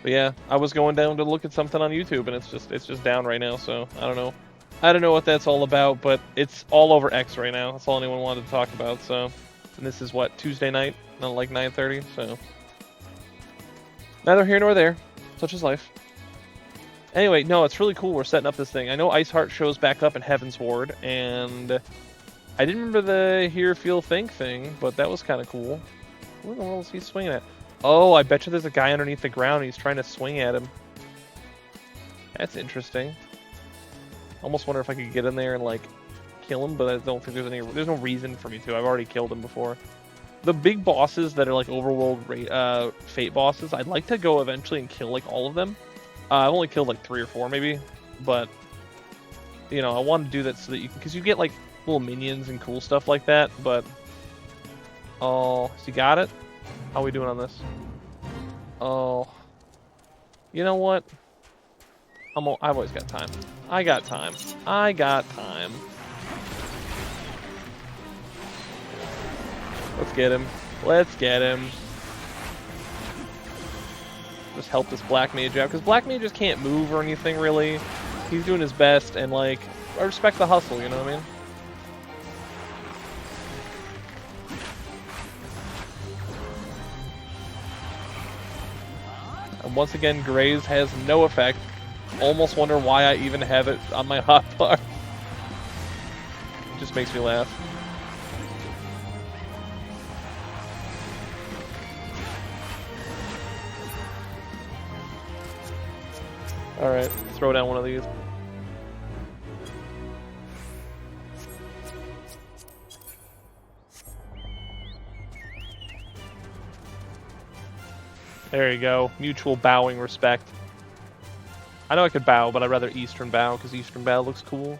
But yeah, I was going down to look at something on YouTube, and it's just down right now. So I don't know. I don't know what that's all about, but it's all over X right now. That's all anyone wanted to talk about. So, and this is what, Tuesday night, not like 9:30. So neither here nor there. Such is life. Anyway, no, it's really cool. We're setting up this thing. I know Iceheart shows back up in Heaven's Ward, and I didn't remember the hear, feel, think thing, but that was kind of cool. What the hell is he swinging at? Oh, I bet you there's a guy underneath the ground. He's trying to swing at him. That's interesting. Almost wonder if I could get in there and like kill him, but I don't think there's no reason for me to. I've already killed him before. The big bosses that are like overworld fate bosses, I'd like to go eventually and kill like all of them. I've only killed like 3 or 4 maybe, but you know, I want to do that so that because you get like little minions and cool stuff like that. But oh, so you got it? How are we doing on this? Oh, you know what? I've always got time. I got time. Let's get him. Just help this Black Mage out, because Black Mage just can't move or anything really. He's doing his best, and like, I respect the hustle, you know what I mean? And once again, Graze has no effect. Almost wonder why I even have it on my hotbar. It just makes me laugh. Alright, throw down one of these. There you go. Mutual bowing respect. I know I could bow, but I'd rather Eastern bow, because Eastern bow looks cool.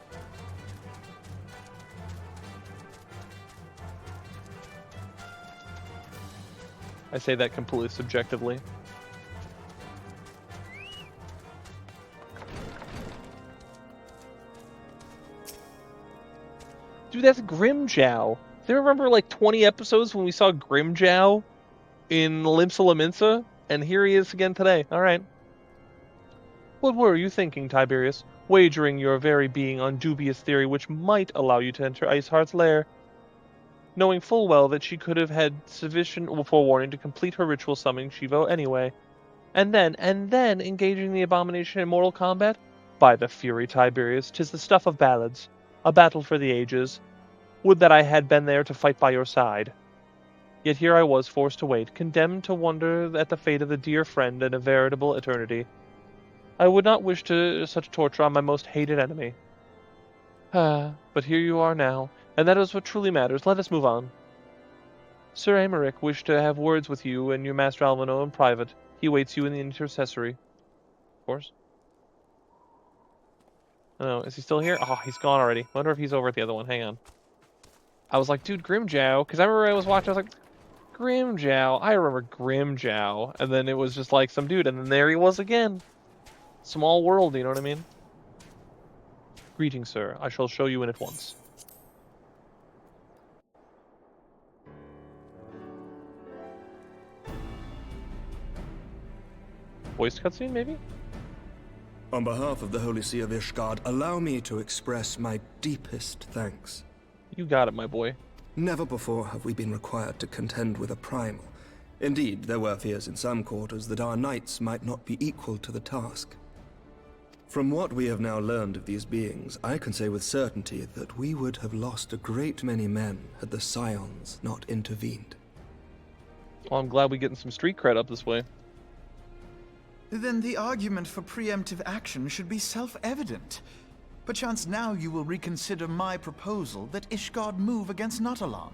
I say that completely subjectively. Dude, that's Grimjow. Do you remember like 20 episodes when we saw Grimjow in Limsa Lominsa? And here he is again today. Alright. What were you thinking, Tiberius? Wagering your very being on dubious theory which might allow you to enter Iceheart's lair, knowing full well that she could have had sufficient forewarning to complete her ritual summoning Shiva anyway. And then engaging the abomination in mortal combat? By the fury, Tiberius, 'tis the stuff of ballads. a battle for the ages. Would that I had been there to fight by your side. Yet here I was forced to wait, condemned to wonder at the fate of the dear friend and a veritable eternity. I would not wish to such torture on my most hated enemy. But here you are now, and that is what truly matters. Let us move on. Sir Aymeric wished to have words with you and your Master Alvino in private. He awaits you in the intercessory. Of course. Oh, is he still here? Oh, he's gone already. Wonder if he's over at the other one. Hang on. I was like, dude, Grimjow, because I remember I was watching, I was like, Grimjow. I remember Grimjow. And then it was just like some dude, and then there he was again. Small world, you know what I mean? Greetings, sir. I shall show you in at once. Voice cutscene, maybe?
On behalf of the Holy See of Ishgard, allow me to express my deepest thanks.
You got it, my boy.
Never before have we been required to contend with a primal. Indeed, there were fears in some quarters that our knights might not be equal to the task. From what we have now learned of these beings, I can say with certainty that we would have lost a great many men had the Scions not intervened.
Well, I'm glad we're getting some street cred up this way.
Then the argument for preemptive action should be self-evident. Perchance now you will reconsider my proposal that Ishgard move against Natalan.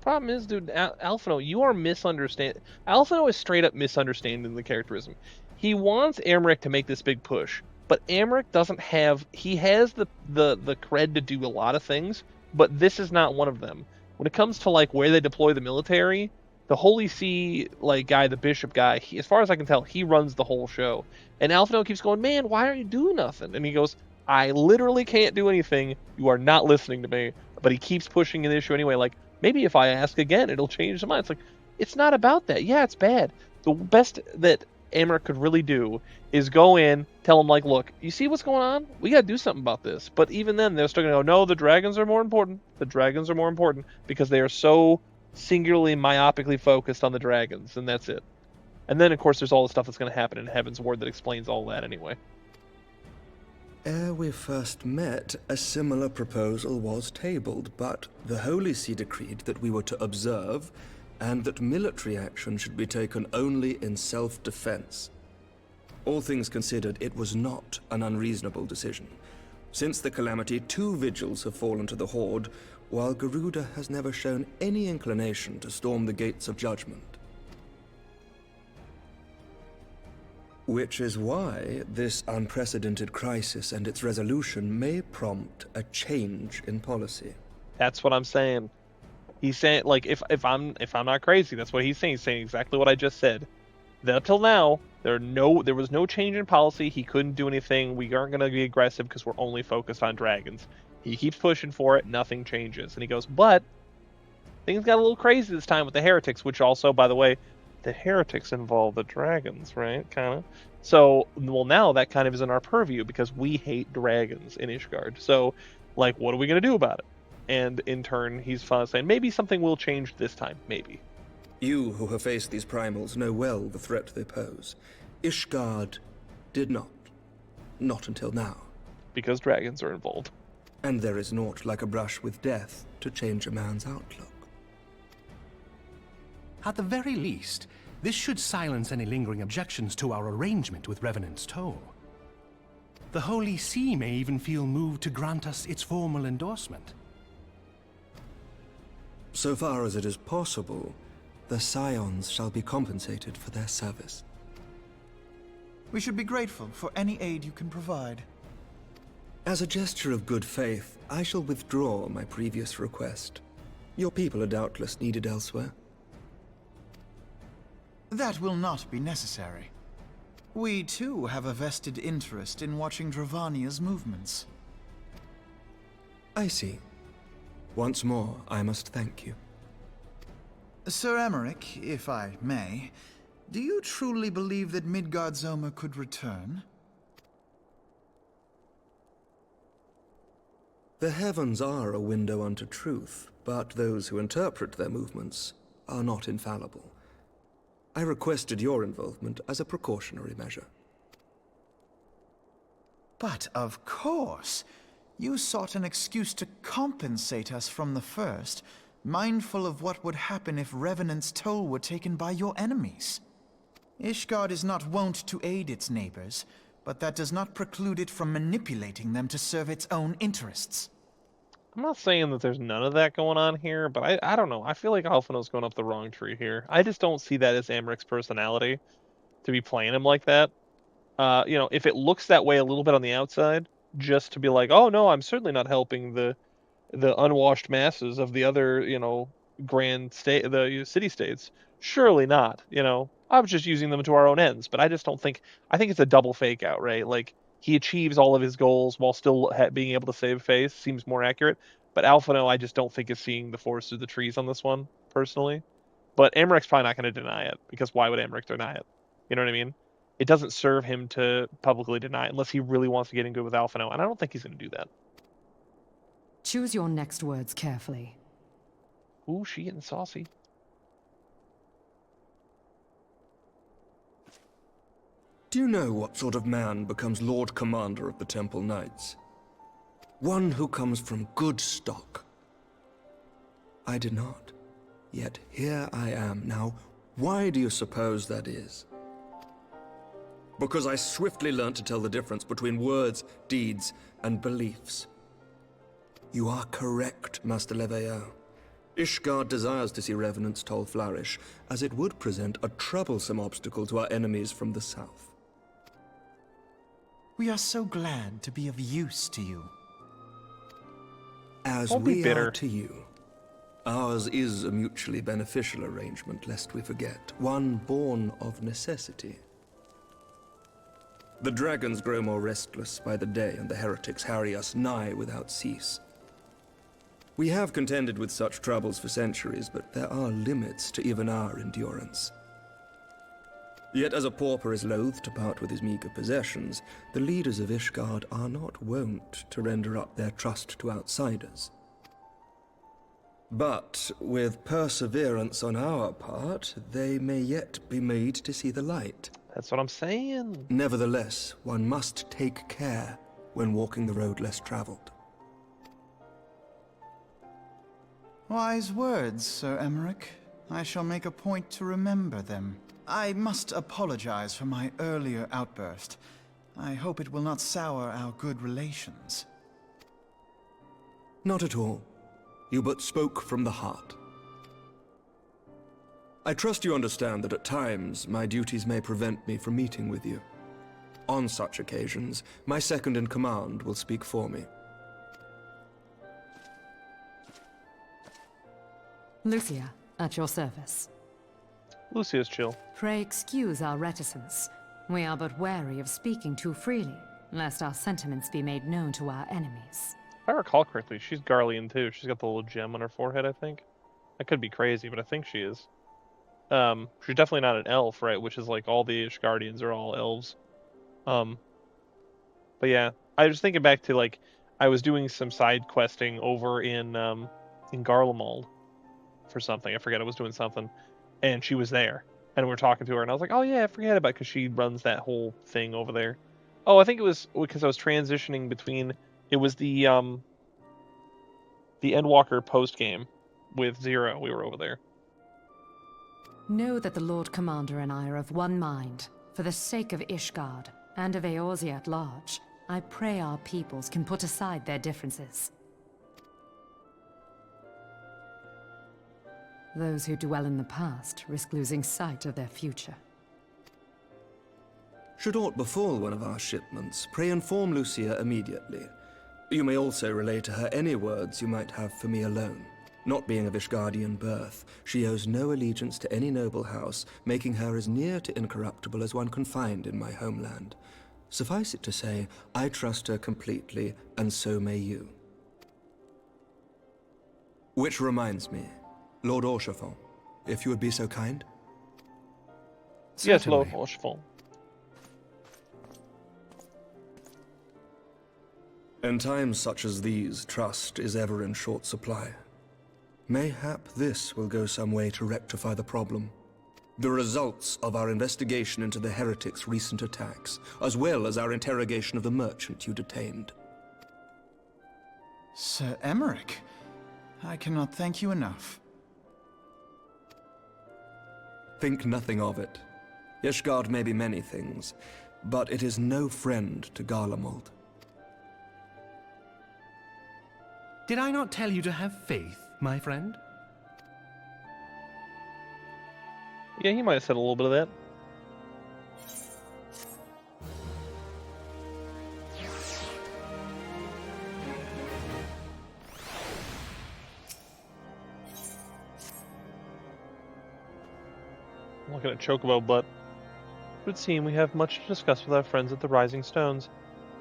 Problem is, dude, Alphino, you are misunderstanding. Alphino is straight up misunderstanding the characterism. He wants Aymeric to make this big push, but Aymeric doesn't have. He has the cred to do a lot of things, but this is not one of them. When it comes to like where they deploy the military, the Holy See like guy, the bishop guy, as far as I can tell, he runs the whole show. And Alphino keeps going, man, why aren't you doing nothing? And he goes, I literally can't do anything. You are not listening to me. But he keeps pushing the issue anyway. Like, maybe if I ask again, it'll change the mind. It's like, it's not about that. Yeah, it's bad. The best that Aymeric could really do is go in, tell him, like, look, you see what's going on? We got to do something about this. But even then, they're still going to go, no, the dragons are more important. The dragons are more important because they are so singularly myopically focused on the dragons, and that's it. And then, of course, there's all the stuff that's going to happen in Heaven's Ward that explains all that anyway.
Ere we first met, a similar proposal was tabled, but the Holy See decreed that we were to observe, and that military action should be taken only in self-defense. All things considered, it was not an unreasonable decision. Since the calamity, 2 vigils have fallen to the Horde, while Garuda has never shown any inclination to storm the gates of judgment. Which is why this unprecedented crisis and its resolution may prompt a change in policy.
That's what I'm saying. He's saying, like, if I'm not crazy, that's what he's saying. He's saying exactly what I just said. That up till now, there was no change in policy. He couldn't do anything. We aren't going to be aggressive because we're only focused on dragons. He keeps pushing for it. Nothing changes. And he goes, but things got a little crazy this time with the heretics, which also, by the way, the heretics involve the dragons, right? Kind of. So, well, now that kind of is in our purview because we hate dragons in Ishgard. So, like, what are we going to do about it? And in turn, he's saying, maybe something will change this time. Maybe.
You who have faced these primals know well the threat they pose. Ishgard did not. Not until now.
Because dragons are involved.
And there is naught like a brush with death to change a man's outlook.
At the very least, this should silence any lingering objections to our arrangement with Revenant's Toll. The Holy See may even feel moved to grant us its formal endorsement.
So far as it is possible, the Scions shall be compensated for their service.
We should be grateful for any aid you can provide.
As a gesture of good faith, I shall withdraw my previous request. Your people are doubtless needed elsewhere.
That will not be necessary. We, too, have a vested interest in watching Dravania's movements.
I see. Once more, I must thank you.
Sir Aymeric, if I may, do you truly believe that Midgard-Zoma could return?
The heavens are a window unto truth, but those who interpret their movements are not infallible. I requested your involvement as a precautionary measure.
But of course, You sought an excuse to compensate us from the first, mindful of what would happen if Revenant's toll were taken by your enemies. Ishgard is not wont to aid its neighbors, but that does not preclude it from manipulating them to serve its own interests.
I'm not saying that there's none of that going on here, but I don't know. I feel like Alphinaud's going up the wrong tree here. I just don't see that as Amaric's personality to be playing him like that. If it looks that way a little bit on the outside, just to be like, oh no, I'm certainly not helping the unwashed masses of the other, grand state, the city states. Surely not. I was just using them to our own ends, but I just don't think. I think it's a double fake out, right? Like he achieves all of his goals while still being able to save face. Seems more accurate. But Alphinaud, I just don't think is seeing the forest through the trees on this one, personally. But Amaric's probably not going to deny it, because why would Amaric deny it? You know what I mean? It doesn't serve him to publicly deny it unless he really wants to get in good with Alphinaud, and I don't think he's going to do that.
Choose your next words carefully.
Ooh, she getting saucy.
Do you know what sort of man becomes Lord Commander of the Temple Knights? One who comes from good stock. I did not. Yet here I am. Now, why do you suppose that is? Because I swiftly learned to tell the difference between words, deeds, and beliefs. You are correct, Master Leveilleur. Ishgard desires to see Revenant's toll flourish, as it would present a troublesome obstacle to our enemies from the south.
We are so glad to be of use to you.
As we are to you. Ours is a mutually beneficial arrangement, lest we forget, one born of necessity. The dragons grow more restless by the day, and the heretics harry us nigh without cease. We have contended with such troubles for centuries, but there are limits to even our endurance. Yet as a pauper is loath to part with his meager possessions, the leaders of Ishgard are not wont to render up their trust to outsiders. But with perseverance on our part, they may yet be made to see the light.
That's what I'm saying.
Nevertheless, one must take care when walking the road less traveled.
Wise words, Sir Emmerich. I shall make a point to remember them. I must apologize for my earlier outburst. I hope it will not sour our good relations.
Not at all. You but spoke from the heart. I trust you understand that at times my duties may prevent me from meeting with you. On such occasions, my second-in-command will speak for me.
Lucia, at your service.
Lucia's chill.
Pray excuse our reticence. We are but wary of speaking too freely, lest our sentiments be made known to our enemies.
If I recall correctly, she's Garlean too. She's got the little gem on her forehead, I think. I could be crazy, but I think she is. She's definitely not an elf, right? Which is like all the Ishgardians are all elves. But yeah, I was thinking back to like I was doing some side questing over in Garlemald for something. I forget, I was doing something, and she was there, and we were talking to her, and I was like, oh yeah, I forget about it, because she runs that whole thing over there. Oh, I think it was because I was transitioning between. It was the Endwalker post game with Zero. We were over there.
Know that the Lord Commander and I are of one mind. For the sake of Ishgard, and of Eorzea at large, I pray our peoples can put aside their differences. Those who dwell in the past risk losing sight of their future.
Should aught befall one of our shipments, pray inform Lucia immediately. You may also relay to her any words you might have for me alone. Not being of Ishgardian birth, she owes no allegiance to any noble house, making her as near to incorruptible as one can find in my homeland. Suffice it to say, I trust her completely, and so may you. Which reminds me, Lord Orchefort, if you would be so kind?
Yes, Lord Orchefort.
In times such as these, trust is ever in short supply. Mayhap this will go some way to rectify the problem. The results of our investigation into the heretics' recent attacks, as well as our interrogation of the merchant you detained.
Sir Emmerich, I cannot thank you enough.
Think nothing of it. Ishgard may be many things, but it is no friend to Garlemald.
Did I not tell you to have faith, my friend?
Yeah, he might have said a little bit of that. I'm looking at Chocobo, but it would seem we have much to discuss with our friends at the Rising Stones.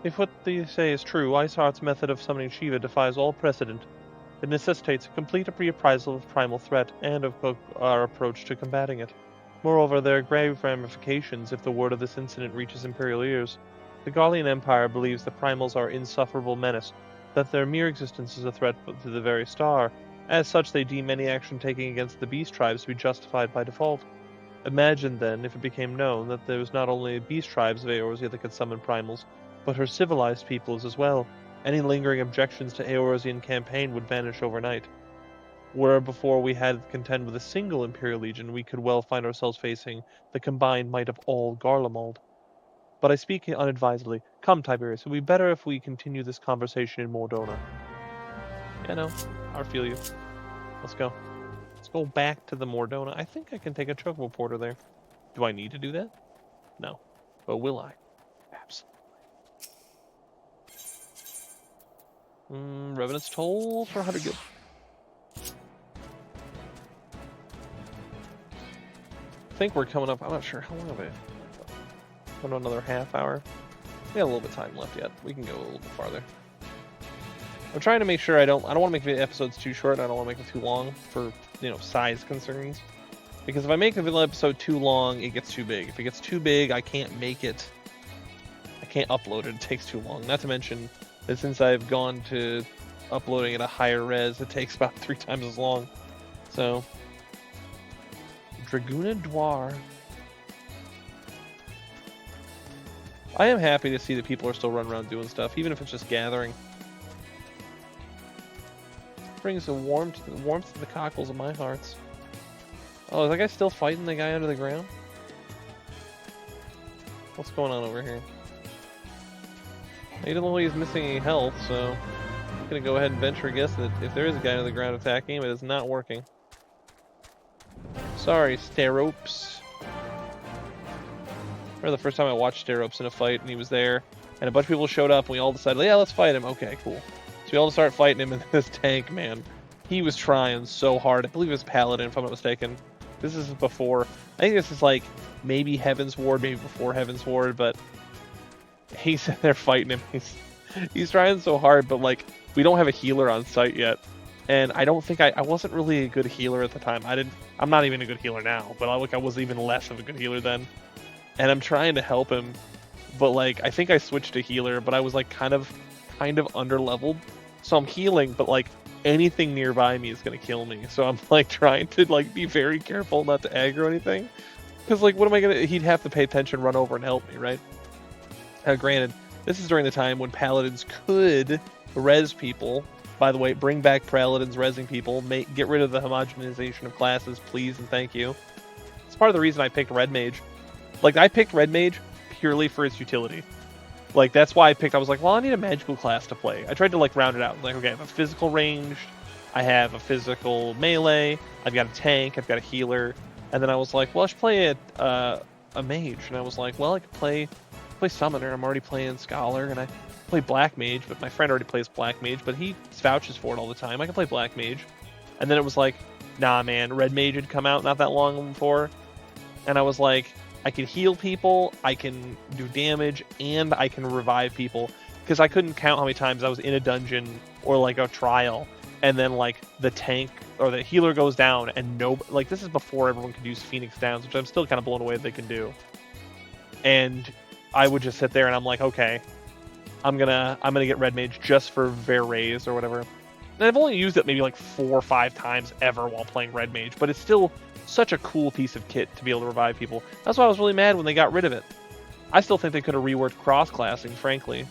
If what they say is true, Iceheart's method of summoning Shiva defies all precedent. It necessitates a complete reappraisal of primal threat and of our approach to combating it. Moreover, there are grave ramifications if the word of this incident reaches Imperial ears. The Garlean Empire believes the primals are insufferable menace, that their mere existence is a threat to the very star. As such, they deem any action taken against the beast tribes to be justified by default. Imagine, then, if it became known that there was not only beast tribes of Eorzea that could summon primals, but her civilized peoples as well. Any lingering objections to Eorzean campaign would vanish overnight. Where before we had to contend with a single Imperial Legion, we could well find ourselves facing the combined might of all Garlemald. But I speak unadvisedly. Come, Tiberius, it would be better if we continue this conversation in Mordona. Yeah, no, I feel you. Let's go. Let's go back to the Mordona. I think I can take a Chocobo Porter there. Do I need to do that? No. But will I? Absolutely. Revenant's Toll for 100 gil. I think we're coming up. I'm not sure how long have I. Another half hour. We have a little bit of time left yet. We can go a little bit farther. I'm trying to make sure I don't want to make the episodes too short. I don't want to make them too long for, size concerns. Because if I make the episode too long, it gets too big. If it gets too big, I can't make it. I can't upload it. It takes too long. Not to mention that since I've gone to uploading at a higher res, it takes about 3 times as long. So, Draguna Dwar. I am happy to see that people are still running around doing stuff, even if it's just gathering. Brings a warmth to the cockles of my hearts. Oh, is that guy still fighting the guy under the ground? What's going on over here? He doesn't look like he's missing any health, so I'm gonna go ahead and venture a guess that if there is a guy under the ground attacking him, it is not working. Sorry, Steropes. I remember the first time I watched Steropes in a fight, and he was there, and a bunch of people showed up, and we all decided, yeah, let's fight him. Okay, cool. So we all start fighting him, and this tank, man, he was trying so hard. I believe it was Paladin, if I'm not mistaken. This is before, I think this is like maybe Heaven's Ward, maybe before Heaven's Ward, but he's there fighting him. He's trying so hard, but like, we don't have a healer on site yet. And I don't think I wasn't really a good healer at the time. I'm not even a good healer now, but I was even less of a good healer then. And I'm trying to help him, but like, I think I switched to healer, but I was like kind of under-leveled. So I'm healing, but like anything nearby me is gonna kill me. So I'm like trying to like be very careful not to aggro anything. Cause like, what am I gonna, he'd have to pay attention, run over and help me, right? Granted, this is during the time when paladins could res people. By the way, bring back paladins resing people. Get rid of the homogenization of classes, please and thank you. It's part of the reason I picked Red Mage. Like, I picked Red Mage purely for its utility. Like, that's why I was like, well, I need a magical class to play. I tried to, like, round it out. Like, okay, I have a physical ranged, I have a physical melee, I've got a tank, I've got a healer, and then I was like, well, I should play a mage. And I was like, well, I could play Summoner. I'm already playing Scholar, and I play Black Mage, but my friend already plays Black Mage, but he vouches for it all the time. I can play Black Mage. And then it was like, nah, man, Red Mage had come out not that long before, and I was like, I can heal people, I can do damage, and I can revive people. Because I couldn't count how many times I was in a dungeon or like a trial, and then like the tank or the healer goes down, and like this is before everyone could use Phoenix Downs, which I'm still kind of blown away that they can do. And I would just sit there and I'm like, okay, I'm gonna get Red Mage just for Verraise or whatever. And I've only used it maybe like 4 or 5 times ever while playing Red Mage, but it's still such a cool piece of kit to be able to revive people. That's why I was really mad when they got rid of it. I still think they could have reworked cross-classing, frankly.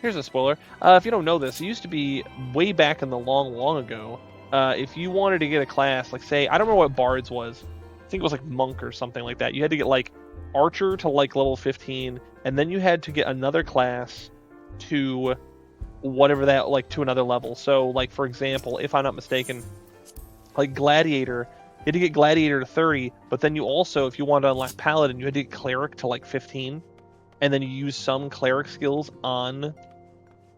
Here's a spoiler. If you don't know this, it used to be way back in the long ago. If you wanted to get a class, like say, I don't know what Bards was. I think it was like Monk or something like that. You had to get like Archer to like level 15, and then you had to get another class to whatever that, like to another level. So like, for example, if I'm not mistaken, like Gladiator, you had to get Gladiator to 30, but then you also, if you wanted to unlock Paladin, you had to get Cleric to like 15, and then you use some Cleric skills on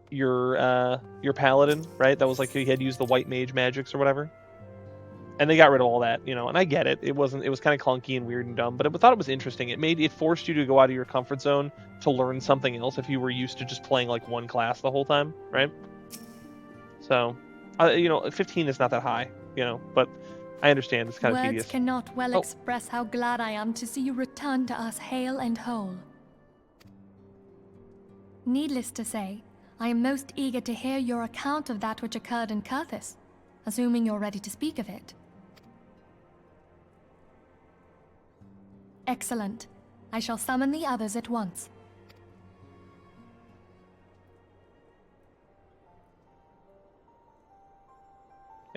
your Paladin, right? That was like you had to use the White Mage magics or whatever. And they got rid of all that, and I get it. It was kind of clunky and weird and dumb, but I thought it was interesting. It forced you to go out of your comfort zone to learn something else if you were used to just playing like one class the whole time, right? So, 15 is not that high, but I understand it's kind of tedious.
Words cannot well express how glad I am to see you return to us hale and whole. Needless to say, I am most eager to hear your account of that which occurred in Kurthis, assuming you're ready to speak of it. Excellent. I shall summon the others at once.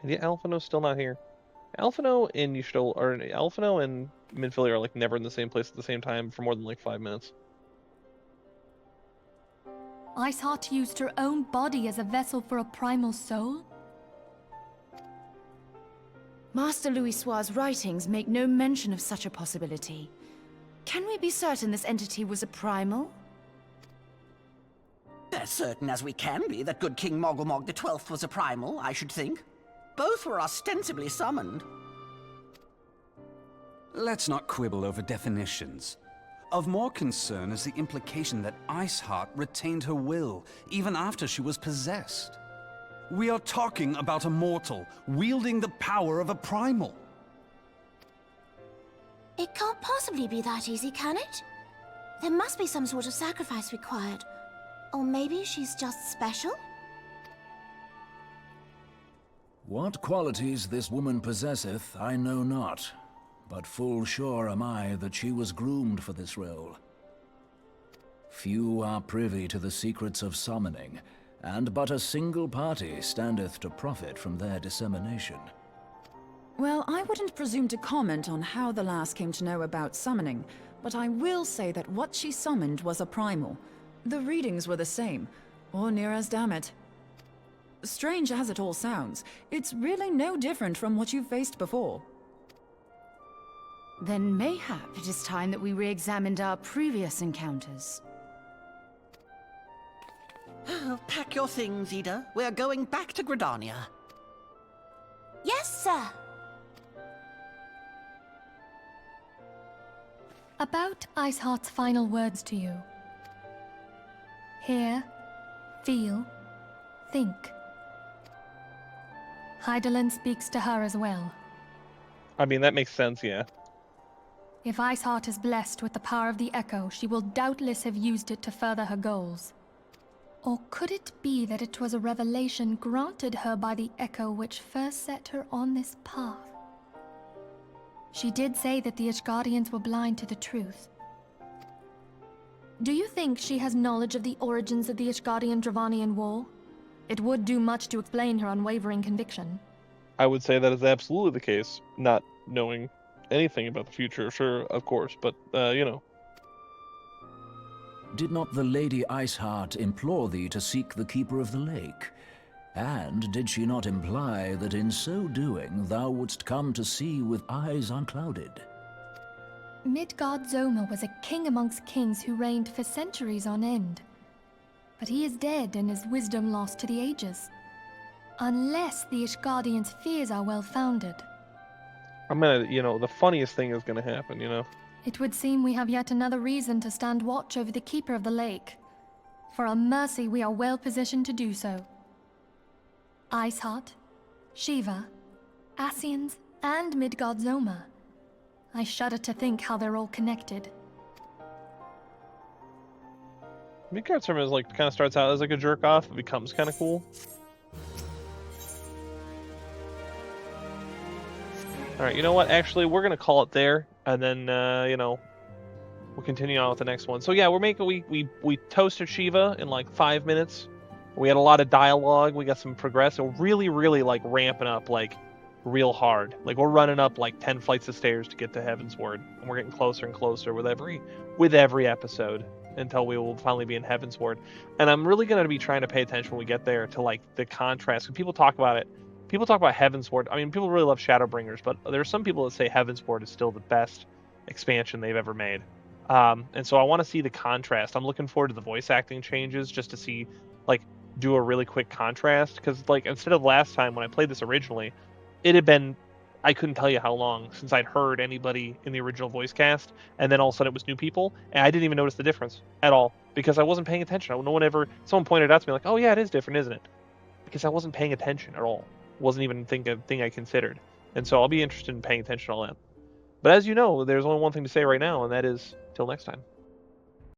And yet Alphino's still not here. Alphino and Alphino and Minfilia are like never in the same place at the same time for more than like 5 minutes.
Iceheart used her own body as a vessel for a primal soul?
Master Louisoir's writings make no mention of such a possibility. Can we be certain this entity was a primal?
As certain as we can be that good King Mogulmog the 12th was a primal, I should think. Both were ostensibly summoned.
Let's not quibble over definitions. Of more concern is the implication that Iceheart retained her will, even after she was possessed. We are talking about a mortal, wielding the power of a primal.
It can't possibly be that easy, can it? There must be some sort of sacrifice required. Or maybe she's just special?
What qualities this woman possesseth, I know not. But full sure am I that she was groomed for this role. Few are privy to the secrets of summoning, and but a single party standeth to profit from their dissemination.
Well, I wouldn't presume to comment on how the lass came to know about summoning, but I will say that what she summoned was a primal. The readings were the same, or near as damn it. Strange as it all sounds, it's really no different from what you've faced before.
Then mayhap it is time that we re-examined our previous encounters.
Pack your things, Ida. We're going back to Gridania.
Yes, sir.
About Iceheart's final words to you. Hear, feel, think. Hydaelyn speaks to her as well.
I mean, that makes sense, yeah.
If Iceheart is blessed with the power of the Echo, she will doubtless have used it to further her goals. Or could it be that it was a revelation granted her by the Echo which first set her on this path? She did say that the Ishgardians were blind to the truth. Do you think she has knowledge of the origins of the Ishgardian-Dravanian War? It would do much to explain her unwavering conviction.
I would say that is absolutely the case, not knowing anything about the future, sure, of course, but,
Did not the Lady Iceheart implore thee to seek the Keeper of the Lake? And did she not imply that in so doing thou wouldst come to see with eyes unclouded?
Midgard-Zoma was a king amongst kings who reigned for centuries on end. But he is dead and his wisdom lost to the ages. Unless the Ishgardians' fears are well-founded.
The funniest thing is gonna happen,
It would seem we have yet another reason to stand watch over the Keeper of the Lake. For a mercy, we are well positioned to do so. Iceheart, Shiva, Ascians, and Midgard-Zoma. I shudder to think how they're all connected.
Midgard-Zoma is kind of starts out as like a jerk-off, it becomes kind of cool. Alright, you know what? Actually, we're gonna call it there, and then, we'll continue on with the next one. So yeah, we toasted Shiva in like 5 minutes. We had a lot of dialogue. We got some progress. So really, really like ramping up like real hard. Like we're running up like 10 flights of stairs to get to Heaven's Word, and we're getting closer and closer with every episode until we will finally be in Heaven's Word. And I'm really going to be trying to pay attention when we get there to like the contrast. When people talk about it, people talk about Heaven's Ward. I mean, people really love Shadowbringers, but there are some people that say Heaven's Ward is still the best expansion they've ever made. And so I want to see the contrast. I'm looking forward to the voice acting changes just to see, like, do a really quick contrast. Because, like, instead of last time when I played this originally, it had been, I couldn't tell you how long since I'd heard anybody in the original voice cast, and then all of a sudden it was new people, and I didn't even notice the difference at all because I wasn't paying attention. No one ever, someone pointed out to me like, "Oh yeah, it is different, isn't it?" Because I wasn't paying attention at all. Wasn't even a thing I considered. And so I'll be interested in paying attention to all that. But as you know, there's only one thing to say right now, and that is till next time.